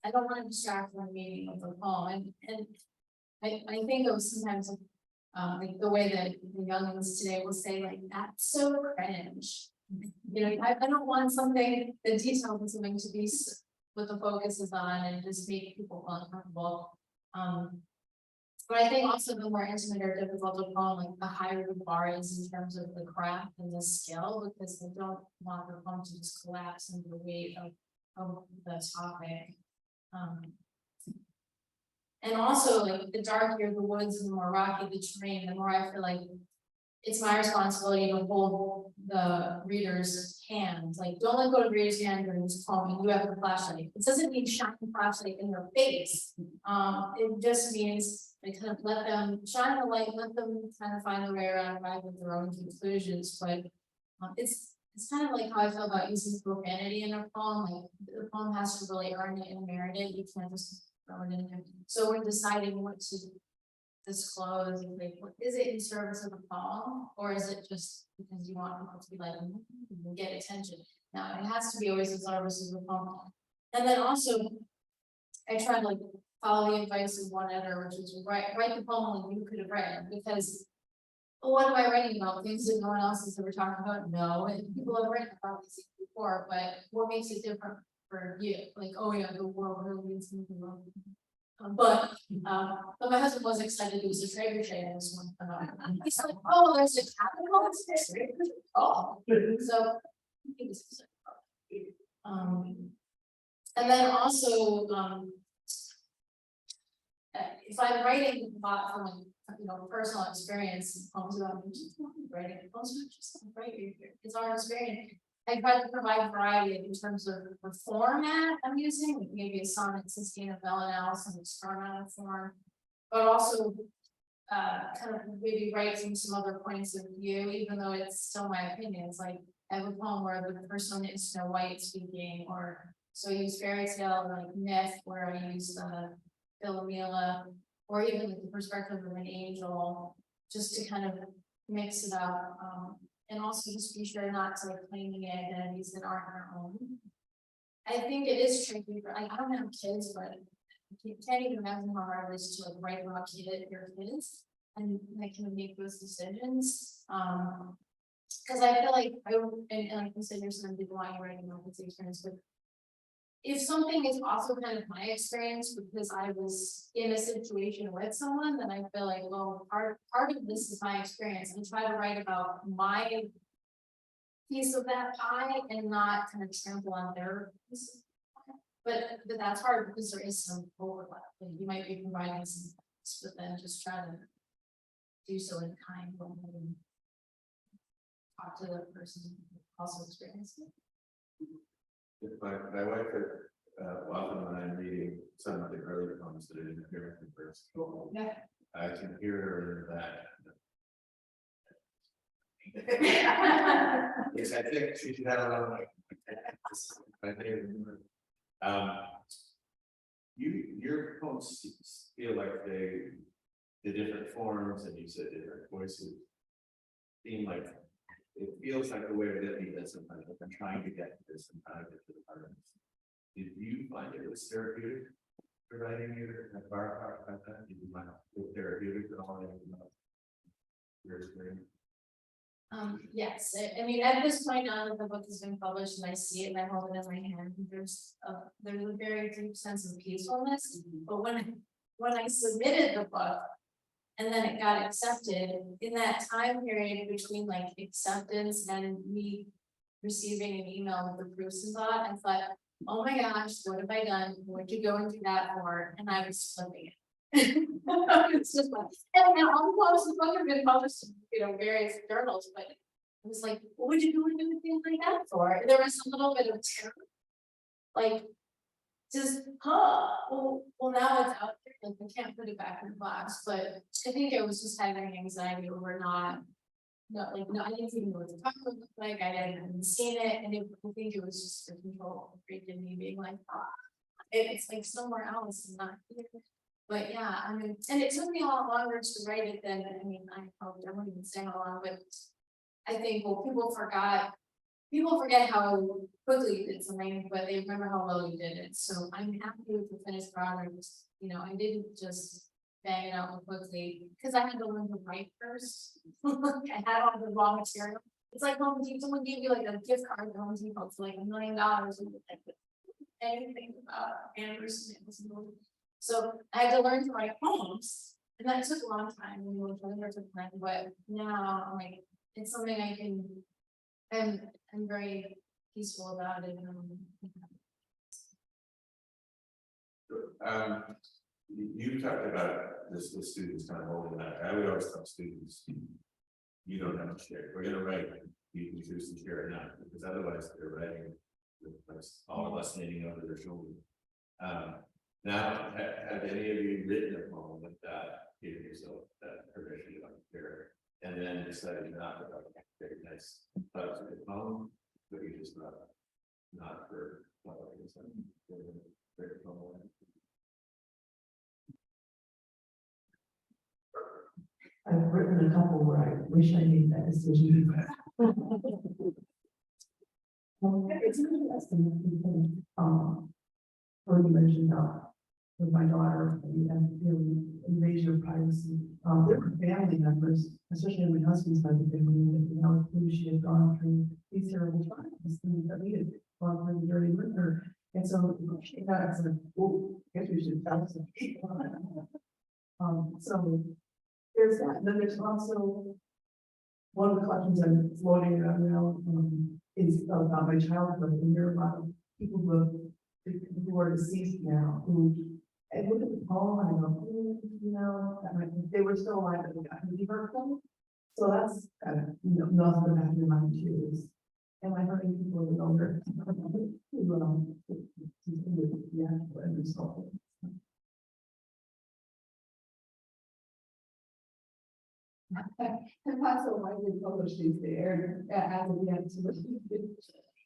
I don't want to distract from the meaning of the poem, and I think of sometimes like the way that the young ones today will say like that's so cringe. I don't want something the details of something to be what the focus is on and just make people uncomfortable. But I think also the more intimate or difficult to poem, like the higher the bar is in terms of the craft and the skill, because they don't want the poem to just collapse under the weight of the topic. And also like the darker the woods and the more rocky the terrain, the more I feel like it's my responsibility to hold the reader's hand. Like, don't let go of the reader's hand during this poem and you have the flashlight. It doesn't mean shine the flashlight in their face. It just means like kind of let them shine the light, let them kind of find their way around, arrive at their own conclusions. But it's kind of like how I feel about using profanity in a poem. Like the poem has to really earn it and merit it. You can't just throw it in there. So we're deciding what to disclose, like, is it in service of the poem, or is it just because you want people to be like get attention? Now it has to be always in service of the poem. And then also I try to like follow the advice of one editor, which is write the poem like you could have written, because what am I writing about? Things that no one else has ever talked about? No, and people have written about these things before, but what makes it different for you? Like, oh yeah, the world really needs something wrong. But my husband was excited to use a Traeger shade in this one. He's like, oh, there's a capital. Oh, so he was excited. And then also, if I'm writing about from like personal experience, poems about writing, it's our experience. I try to provide variety in terms of the format I'm using, like maybe a sonnet, Sistine of Bellinellis, and experimental form, but also kind of maybe write from some other points of view, even though it's still my opinion. It's like I have a poem where the person is Snow White speaking, or so I use fairy tale like myth where I use the Philomela, or even like the perspective of an angel, just to kind of mix it up. And also just be sure not to like claim the identities that aren't our own. I think it is tricky for I don't have kids, but you can't even imagine how hard it is to like write about your kids and like kind of make those decisions. Because I feel like and I consider some people want you writing about this experience, but if something is also kind of my experience because I was in a situation with someone, then I feel like, well, part of this is my experience, and try to write about my piece of that pie and not kind of trample on their piece. But that's hard because there is some overlap. Like you might be providing some facts, but then just try to do so in kind and talk to the person who also experienced it. My wife, often when I'm reading some of the earlier poems that I didn't hear from first, Yeah. I can hear her in that. Yes, I think she should have a lot of my favorite. Your poems feel like the different forms, and you said different voices seem like it feels like the way that he does sometimes. Like I'm trying to get to this and trying to get to the part of this. Did you find it was therapeutic? writing either at Barb, about that, you might, if therapeutic at all, your experience. Yes, I mean, at this point, now that the book has been published and I see it and I hold it in my hand, there's a very deep sense of peacefulness. But when I submitted the book and then it got accepted, in that time period between like acceptance and me receiving an email with the proofs and thought, I thought, oh my gosh, what have I done? What did you go and do that for? And I was flipping it. It's just like, and now almost the book have been published in, various journals, but it was like, what would you do with anything like that for? There was a little bit of terror, like, just, well, now it's out there, like, we can't put it back in the box, but I think it was just having anxiety over I didn't even know what the talk would look like, I hadn't seen it, and I think it was just the control freak in me being like, it's like somewhere else and not here. But yeah, I mean, and it took me a lot longer to write it than, I probably don't even say how long, but I think, well, people forget how quickly you did something, but they remember how well you did it. So I'm happy with the finished product. I didn't just bang it out quickly because I had to learn to write first. I had all the raw material. It's like Home Depot, someone gave you like a gift card to Home Depot for like $1 million and like anything about anniversary. So I had to learn to write poems, and that took a long time. But now I'm like, it's something I can. I'm very peaceful about it. You talked about this with students kind of holding back. I would always tell students, you don't have to share. We're gonna write, you can choose to share or not, because otherwise they're writing with all of us leaning over their shoulder. Now, have any of you written a poem with that, giving yourself that permission to share, and then decided not to very nice, but it's a good poem, but you just not for very poem. I've written a couple where I wish I made that decision. It's interesting. When you mentioned with my daughter and feeling invasion of privacy, there were family members, especially my husband's side of the family, who she had gone through these terrible times, things that we had gone through during with her. And so she got us like, oh, I guess we should tell some people. So there's that. And then there's also one of the collections I'm floating around now is about my childhood, and there are a lot of people who are deceased now who I look at the poem and I go, they were still alive at the time we heard them. So that's kind of nothing to have in your mind too. Am I hurting people who don't hurt? And also why we publish these there as of yet to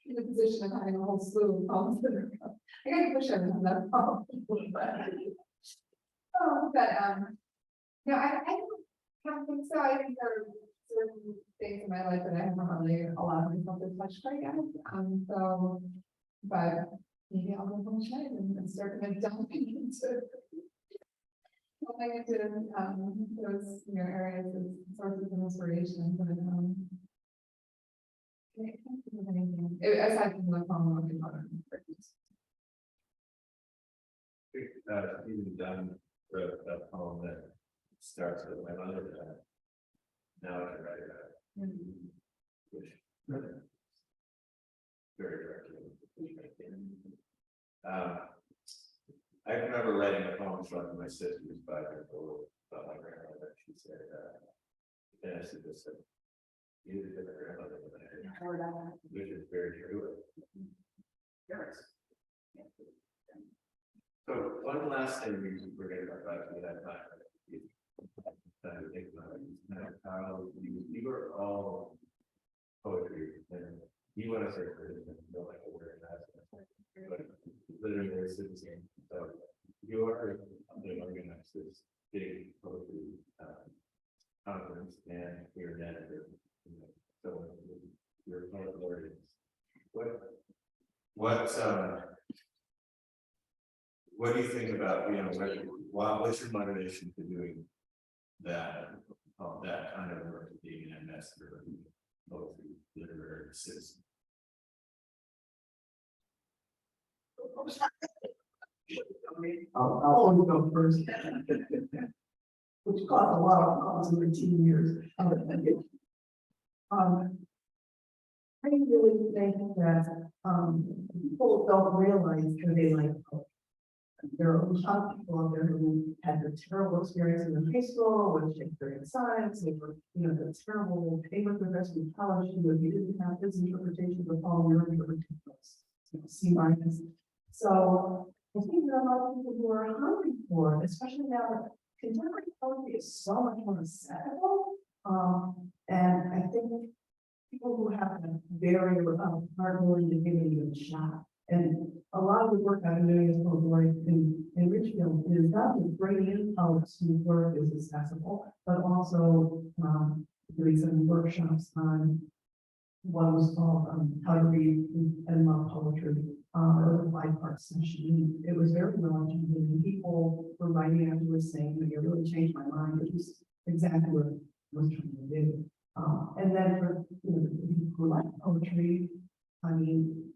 in the position of having a whole slew of poems that are. I gotta push everything that poem. I don't think so. I think there are certain things in my life that I haven't really allowed myself to touch quite yet. But maybe I'll go home tonight and start to delve into those areas of sources of inspiration. But I can't think of anything aside from the poem looking on Even done the poem that starts with my mother died. Now I can write about it. Which very directly. I remember writing a poem from my sister's 5 years old about my grandmother. She said, and I said this, you did a grandmother than I had, which is very true. Yes. So one last thing we're going to talk about that time. How you were all poetry, and you want to say don't like a word but literally there's the same. So you are organized this big poetry conference, and you're an editor. So you're a poet laureate. What do you think think about, what's your motivation for doing that, that kind of work, being an ambassador, both literary citizen? I'll always go first. Which caused a lot of problems in the teen years. I really think that, people don't realize that they like poetry. There are a lot of people out there who had the terrible experience in high school with Shakespearean science, they were, the terrible paper progressed in college, where you didn't have this interpretation of all your interpretation, C minus. So I think there are a lot of people who are hungry for it, especially now that contemporary poetry is so much more accessible. And I think people who have a very are willing to give it a shot. And a lot of the work I've been doing as poet in Richfield is not to bring in poets whose work is accessible, but also doing some workshops on what was called how to read and love poetry. It was a 5-part session. It was very knowledgeable, and people were writing afterwards saying that it really changed my mind, which is exactly what I was trying to do. And then for the people who like poetry, I mean,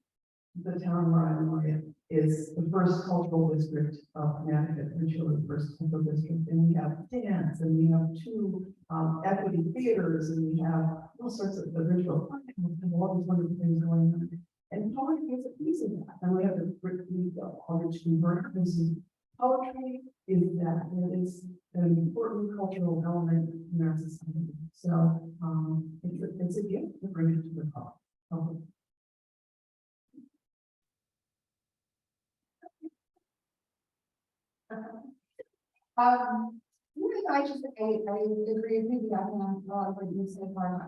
the town where I'm in is the first cultural district of Connecticut, Richfield, the first cultural district, and we have dance, and we have 2 equity theaters, and we have all sorts of the Richfield and all these wonderful things going on. And poetry is a piece of that, and we have the college convert. Poetry is that it is an important cultural element in our society. So it's a gift to bring it to the public. I agree with you on a lot of what you said, Barb. I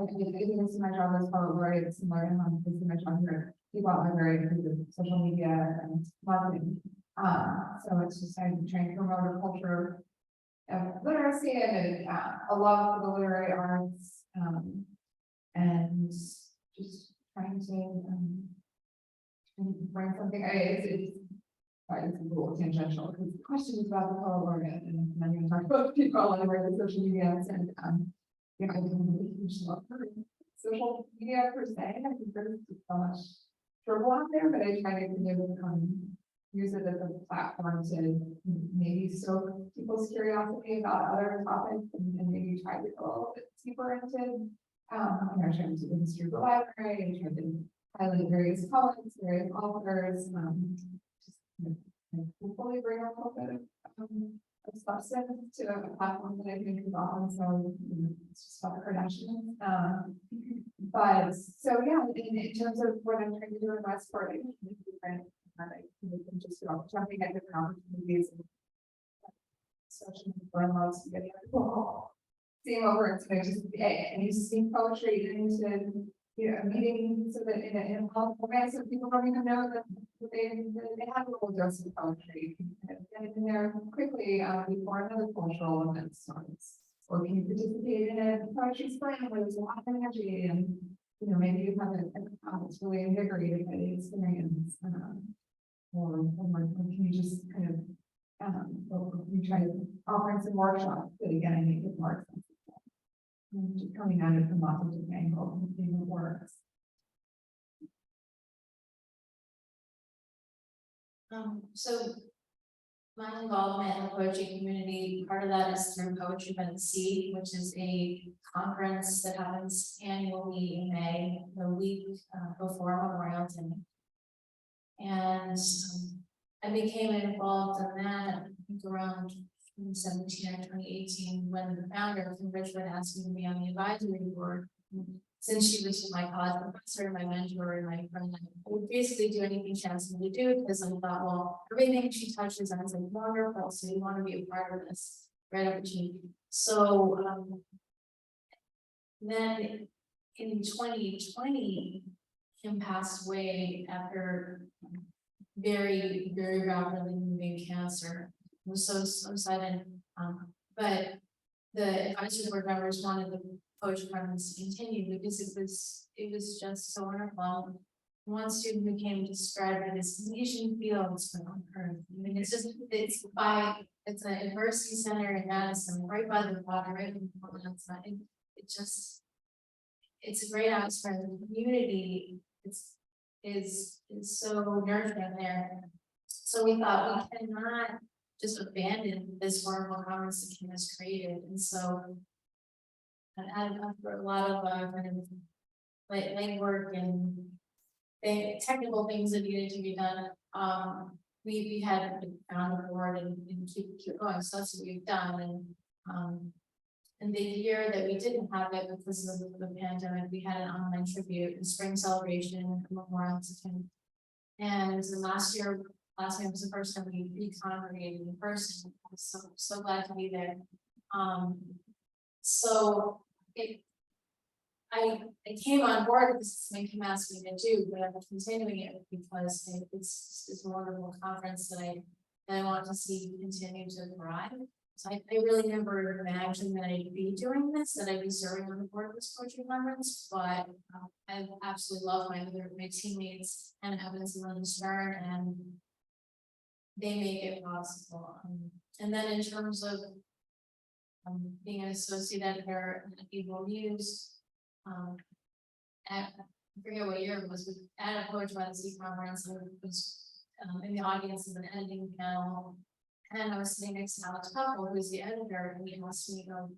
think this is my job as poet laureate. It's similar to this is my job here. People out library because of social media and marketing. So it's just I'm trying to promote a culture of literacy and a love for the literary arts, and just trying to bring something. It's a little tangential because the question is about the poet laureate, and I'm going to talk about people out library and social media, and I don't really huge love for social media per se. I think there's so much trouble out there, but I try to use it as a platform to maybe stoke people's curiosity about other topics, and maybe try to go a little bit deeper into. I'm trying to do the history of the library, and try to highlight various poets, various authors, hopefully bring a little bit of substance to a platform that I think is awesome. So it's just about the Kardashians. But so yeah, in terms of what I'm trying to do in Westport, I think just jumping at different opportunities and social loves to get seeing over it today, just and you see poetry into a meeting so that in a helpful way, so people don't even know that they have a little dose of poetry. Get it in there quickly before another cultural event starts. Or can you participate in a poetry slam where there's a lot of energy, and maybe you have a it's really invigorated by the experience. Or can you just kind of you try offering some workshops that again I make it more accessible. Just coming at it from lots of different angles and seeing what works. So my involvement in the poetry community, part of that is through Poetry by the Sea, which is a conference that happens annually in May, the week before Memorial Day. And I became involved in that, I think around 2017 or 2018, when the founder from Richmond asked me to be on the advisory board. Since she was my college professor, my mentor, and my friend, I would basically do anything she asked me to do, because I thought, well, everything she touches, I was like, wonderful, so you want to be a part of this, right opportunity. So then in 2020, Kim passed away after very, very rapidly moving cancer. It was so sudden, but the advisory board members wanted the poetry conference to continue because it was just so wonderful. one student who came described it as Elysian Fields on Earth. I mean, it's an adversity center in Madison, right by the water, right in Portland. It's a great atmosphere. The community is so nurturing there. So we thought we cannot just abandon this wonderful conference the Kim has created. And so, and after a lot of kind of legwork and technical things that needed to be done, we had found a board and keep going. So that's what we've done. And the year that we didn't have it because of the pandemic, we had an online tribute and spring celebration, memorial to Kim. And last year was the first time we recongregated in person. I was so glad to be there. I came on board because it's something Kim asked me to do, but I'm continuing it because it's a wonderful conference that I want to see continue to thrive. So I really never imagined that I'd be doing this, that I'd be serving on the board of this poetry conference, but I absolutely love my teammates and Evans and Lynn Stern, and they make it possible. And then in terms of being an associate editor at Eagle News, I forget what year it was, but at a Poetry by the Sea conference, I was in the audience of an editing panel, and I was sitting next to Alex Puffle, who's the editor, and he asked me, have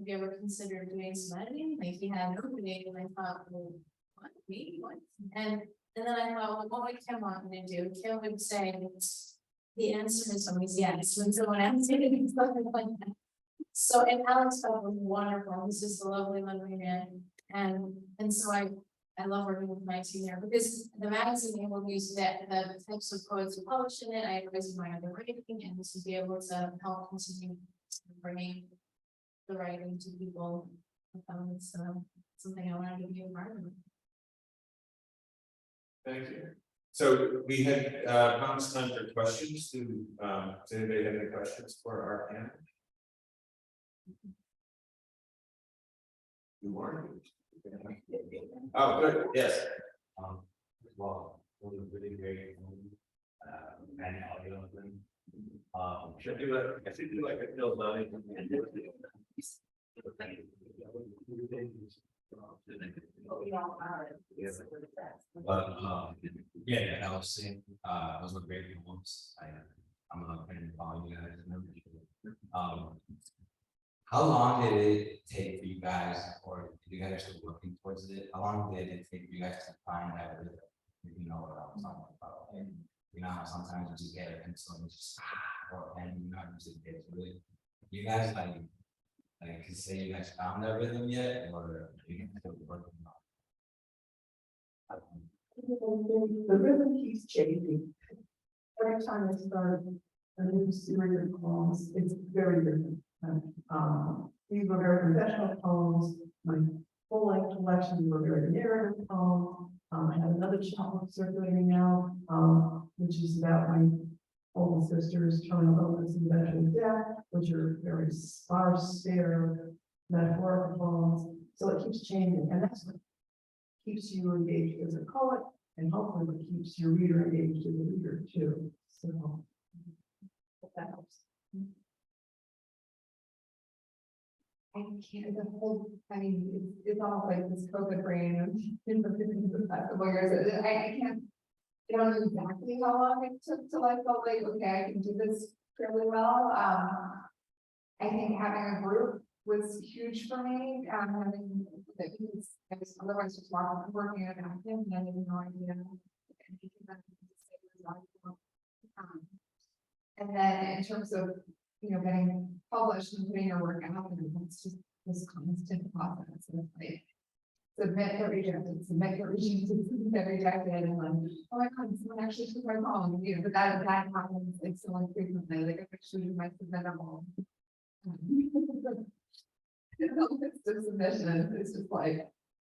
you ever considered doing some editing? Like, he had an opening, and I thought, well, what, me, what? And then I thought, well, what would Kim want me to do? Kim would say, the answer is always yes, when someone asks me to do something like that. So, and Alex Puffle was wonderful. He's just a lovely man. And so I love working with my team there because the magazine will use the types of poets who publish in it. I always admire the writing and to be able to help continue bringing the writing to people. It's something I wanted to be a part of. Thank you. So we had promised time for questions. Does anybody have any questions for our panel? Good morning. Oh, good. Yes. Well, it was really great. And audio thing. Should do it. I should do like a Phil Loving. But yeah, I was saying, those were great ones. I'm a fan of all you guys. How long did it take for you guys, or you guys are still working towards it? How long did it take for you guys to find that rhythm? You know what I'm talking about? And you know how sometimes you just get it and so it's just and you know you just get to it. You guys like can say you guys found that rhythm yet, or you can still working on it? The rhythm keeps changing. Every time I start a new series of poems, it's very different. These were very professional poems. My full-length collection were very narrative poems. I have another chapbook circulating now, which is about my older sister's terminal illness and eventual death, which are very sparse, spare, metaphorical poems. So it keeps changing, and that's what keeps you engaged as a poet, and hopefully what keeps your reader engaged as a reader too. So that helps. I can't, it's almost like this COVID brain in the past couple years. I don't know exactly how long it took till I felt like, okay, I can do this fairly well. I think having a group was huge for me. Having that because I was otherwise just working at an active and I had no idea. And then in terms of getting published and putting your work out, and it's just this constant process. And it's like submit, get rejected, submit, get rejected, get rejected, and then oh my god, someone actually took my poem, but that happens like so infrequently. Like I actually might submit them all. It's the submission. It's just like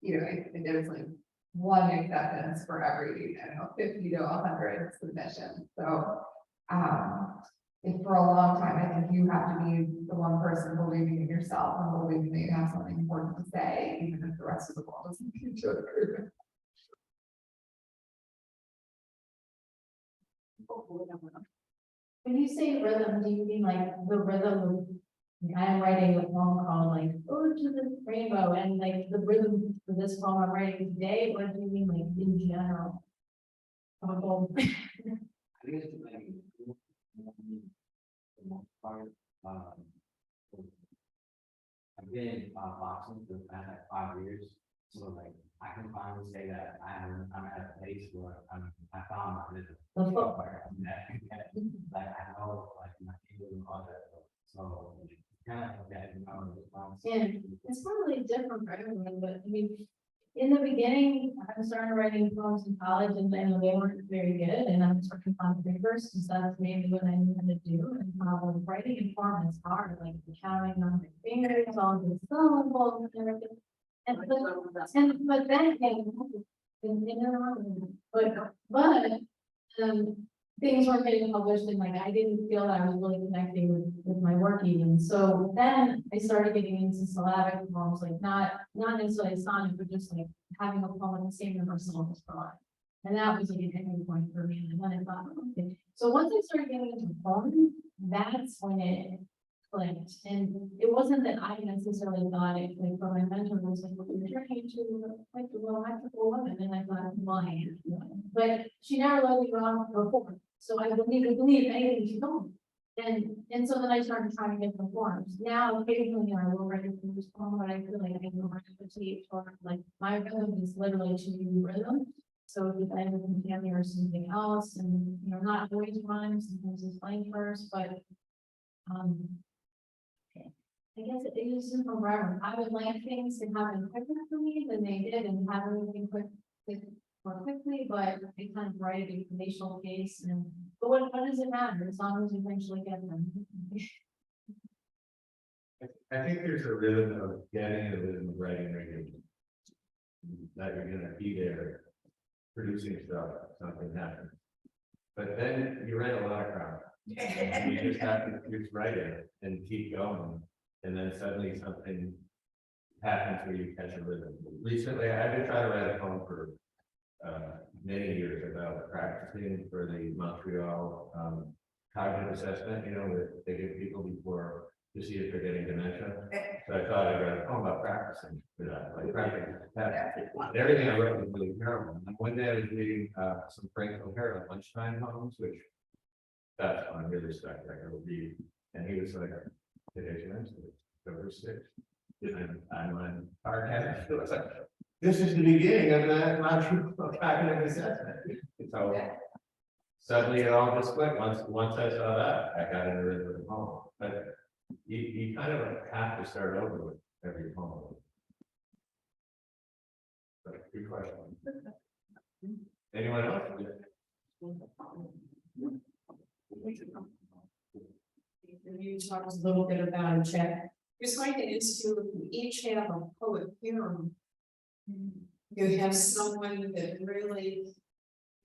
there's like one acceptance for every 50 to 100 submissions. So for a long time, I think you have to be the one person believing in yourself and believing that you have something important to say, even if the rest of the world doesn't seem to agree. When you say rhythm, do you mean like the rhythm of, like, I'm writing a poem called like, oh, to the rainbow, and like the rhythm for this poem I'm writing today, or do you mean like in general? Of a poem? I think it's like. The most part, I've been boxing for the past like 5 years, so like I can finally say that I'm at a place where I found my rhythm. The footwork. Like I know like my fingers and all that stuff. So kind of that, you know, response. And it's probably different for everyone, but I mean, in the beginning, I started writing poems in college and then they weren't very good, and I was working on papers, because that's mainly what I knew how to do. And writing in form is hard, like counting on my fingers, all the syllables and everything. But then came, things weren't getting published, and like I didn't feel that I was really connecting with my work even. So then I started getting into syllabic poems, like not necessarily sonnet, but just like having a poem in the same number of syllables per line. And that was like an ending point for me. And then I thought, okay. So once I started getting into poems, that's when it clicked. And it wasn't that I necessarily thought it clicked, but my mentor was like, well, you're turning into like a romantical woman. And I thought, well, I am. But she never let me go on before. So I believe anything she told me. And so then I started trying different forms. Now occasionally I will write a first poem, but I feel like I can replicate, or like my rhythm is literally to rhythm. So if I have a family or something else, and you know, not always rhymes, sometimes it's blank verse, but I guess it is from forever. I would like things to happen quicker for me than they did, and have everything more quickly, but they kind of write a relational case. And but what does it matter as long as you eventually get them? I think there's a rhythm of getting a rhythm of writing regularly. That you're gonna be there producing stuff, something happens. But then you write a lot of crap. You just have to keep writing and keep going. And then suddenly something happens where you catch a rhythm. Recently, I've been trying to write a poem for many years about practicing for the Montreal cognitive assessment, you know, that they give people before to see if they're getting dementia. So I thought I'd write a poem about practicing for that, like practicing. And everything I wrote was really terrible. And one day I was reading some Frank O'Hara lunchtime poems, which that's one really stuck. I would read, and he was like, today's Wednesday, October 6th. I'm on our campus. It was like, this is the beginning of the Montreal cognitive assessment. So suddenly it all just went. Once I saw that, I got into rhythm of the poem. But you kind of have to start over with every poem. But good question. Anyone else? You talked a little bit about a check. It's like the Institute, we each have a poet hero. You have someone that really,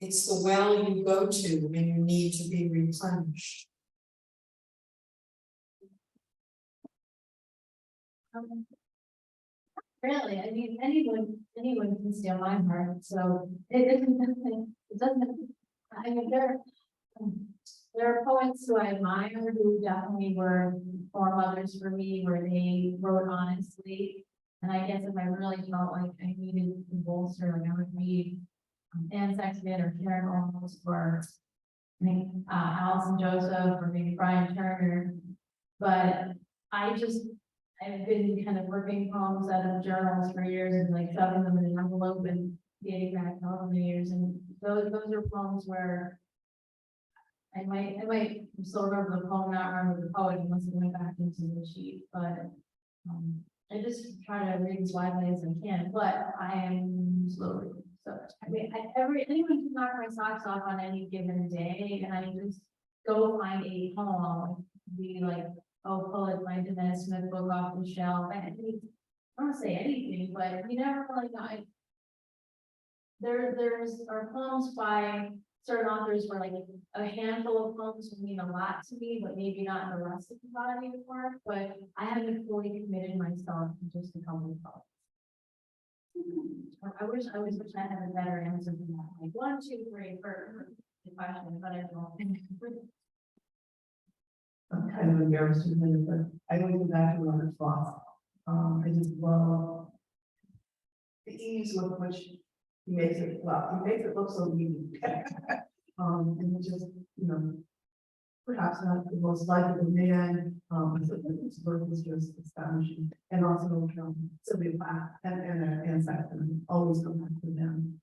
it's the well you go to when you need to be replenished. Really, I mean, anyone can steal my heart, so it doesn't, I mean, there are poets who I admire who definitely were foremothers for me, where they wrote honestly. And I guess if I really felt like I needed to bolster, like I would read Anne Sexton or Karen Ormos, or Allison Joseph, or maybe Brian Turner. But I've been kind of ripping poems out of journals for years and like shoving them in an envelope and dating back over the years. And those are poems where I might still remember the poem, not remember the poet unless it went back into the sheet. But I just try to read as widely as I can, but I am slowly. So I mean, anyone can knock my socks off on any given day, and I just go find a poem, be like, oh, pull it, my Dennis Smith book off the shelf. I don't say anything, but you never really know. There's poems by certain authors where like a handful of poems would mean a lot to me, but maybe not the rest of the body of work. But I haven't fully committed myself to just a couple of poems. I wish I had a better answer than that. Like 1, 2, 3, the question, but I don't think. I'm kind of embarrassed to admit it, but I always go back to Robert's boss. I just love the ease with which he makes it, well, he makes it look so easy. And it just, you know, perhaps not the most likable man, so his work is just astonishing. And also, Sylvia Plath and Saxon always come back to them,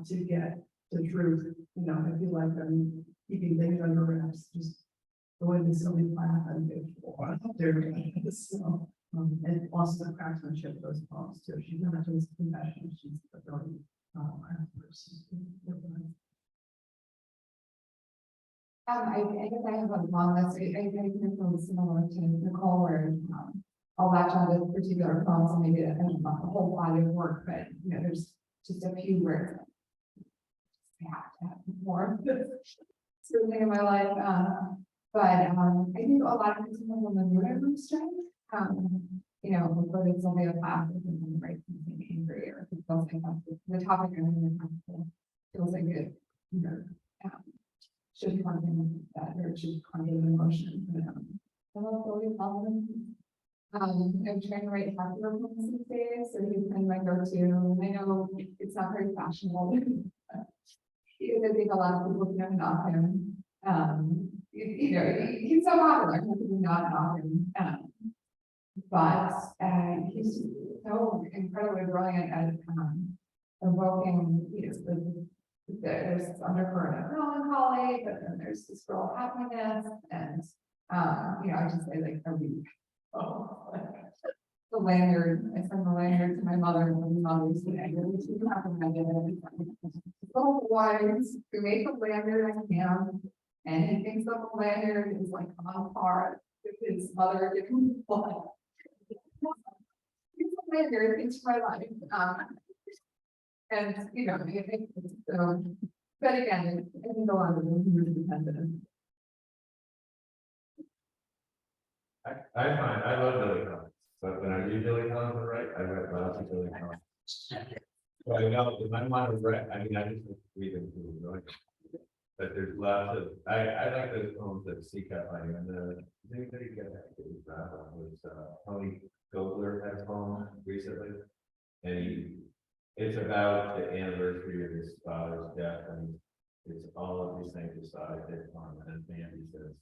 to get the truth. You know, I feel like I'm keeping things under wraps, just going to Sylvia Plath and there. So, and also the craftsmanship of those poems too. She's not just compassionate, she's a really, craftsperson. I guess I have a long list. I think it's really similar to Nicole, where I'll latch on to particular poems and maybe a whole body of work, but you know, there's just a few where I have to have more. Certainly in my life, but I think a lot of it's on the mood strength. You know, whether it's only a class or something, right, something angry or if it feels like the topic I'm going to feels like it, you know, should be something that or should convey an emotion. I'm trying to write popular poems these days, so he's kind of my go-to. And I know it's not very fashionable. Because I think a lot of people don't know him. You know, he's so popular, how could we not know him? But he's so incredibly brilliant at evoking, you know, there's this undercurrent of melancholy, but then there's this real happiness, and you know, I just say like a week. Oh, the lanyard, I sent the lanyard to my mother and my mother's today. Oh, wise, we made the lanyard on him, and he thinks that the lanyard is like on par with his mother giving blood. It's a lanyard into my life. And you know, I think but again, I can go on with it dependent. I love Billy Collins, but when I read Billy Collins, right, I write lots of Billy Collins. Well, I know, if I want to write, I mean, I just read them through, really. But there's lots of, I like those poems that seek out my, and anybody get that? Was Tony Gobler had a poem recently. And it's about the anniversary of his father's death, and it's all of these things aside, and Andy says,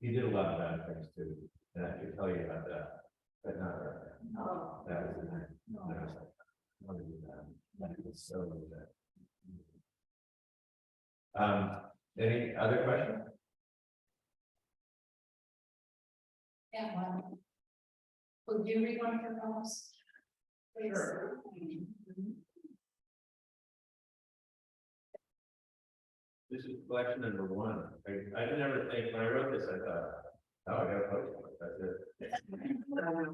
he did a lot of bad things too, and I can tell you about that, but not that. No. That was the thing. No. I was like, I want to do that. That was so that. Any other questions? Yeah, one. Would you read one of your poems? Sure. This is collection number one. I didn't ever think, when I wrote this, I thought, oh, I gotta post it, that's it.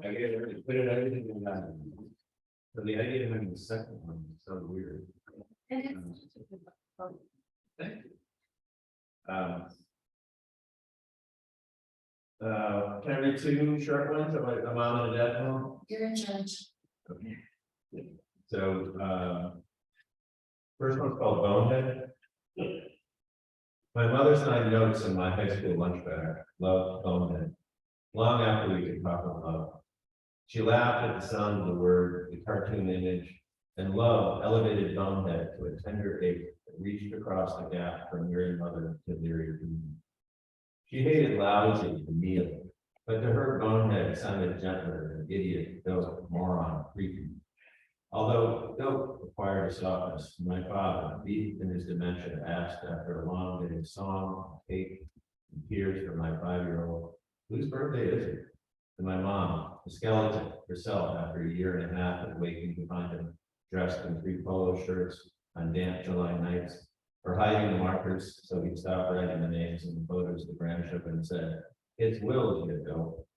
I gave it, put it everything in that. So the idea of having the second one is so weird. Thank you. Can I read two short ones about a mom and a dad poem? You're in charge. Okay. So, first one's called Bonehead. My mother signed notes in my high school lunch bag, love Bonehead, long after we could talk of love. She laughed at the sound of the word, the cartoon image, and love elevated Bonehead to a tender ache that reached across the gap from weary mother to weary woman. She hated lousy, the meal, but to her Bonehead sounded gentler than idiot, dope, moron, creepy. Although dope required a softness, my father, deep in his dementia, asked after a long day of song, cake, and tears from my 5-year-old, whose birthday is it? And my mom, the skeleton herself, after a year and a half of waking to find him dressed in 3 polo shirts on damp July nights, or hiding the markers so he'd stop writing the names and the photos of the grandchildren and said, "It's Will, you go."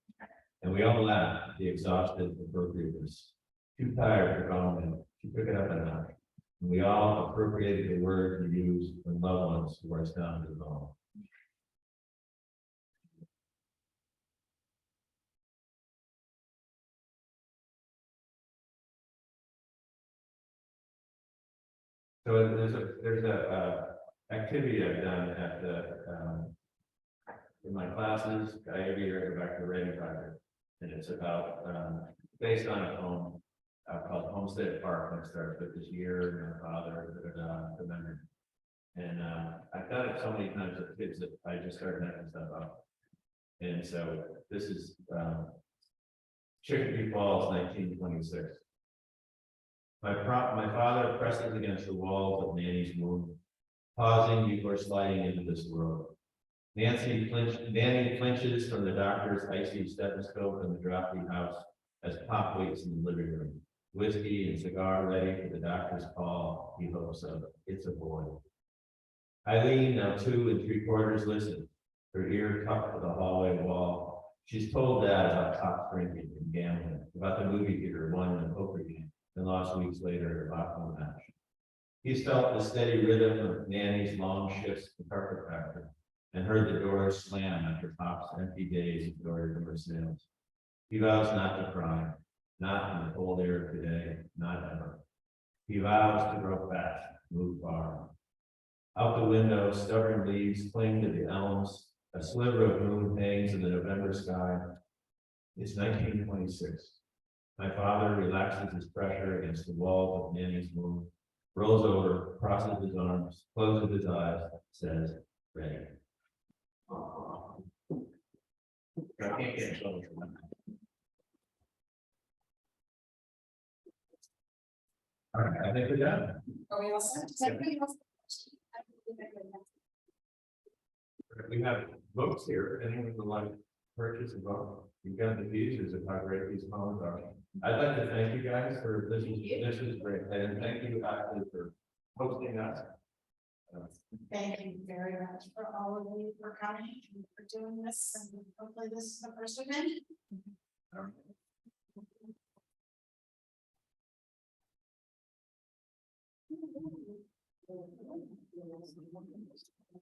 And we all laughed, the exhausted appropriateness. Too tired for going, she took it up a notch. And we all appropriated the word we used when loved ones were us down to the bone. So there's a activity I've done at in my classes, I every year I go back to the writing project. And it's about, based on a poem called Homestead Park, and it starts with this year, and my father, the memory. And I've done it so many times with kids that I just started making stuff up. And so this is Chicopee Falls, 1926. My father presses against the walls of Nanny's womb, pausing before sliding into this world. Nanny flinches from the doctor's icy stethoscope in the drafty house as Pop waits in the living room. Whiskey and cigar ready for the doctor's call, he hopes of. It's a boy. Eileen, now 2 3/4, listens, her ear tucked to the hallway wall. She's told Dad about top drinking and gambling, about the movie theater, won the poker game, and lost weeks later at a boxing match. He's felt the steady rhythm of Nanny's long shifts to carpet factory, and heard the doors slam after Pop's empty days of door-to-door sales. He vows not to cry, not in the cold air of today, not ever. He vows to grow fast, move far. Out the window, stubborn leaves cling to the elms, a sliver of moon hangs in the November sky. It's 1926. My father relaxes his pressure against the walls of Nanny's womb, rolls over, crosses his arms, closes his eyes, says, ready. I can't get in trouble for that. All right, I think we're done. Are we all set? Does anybody else? We have books here. If anyone would like to purchase a book, you've got the features of how great these poems are. I'd like to thank you guys for this. This is great, and thank you actually for hosting us. Thank you very much for all of you for coming and for doing this, and hopefully this is the first event.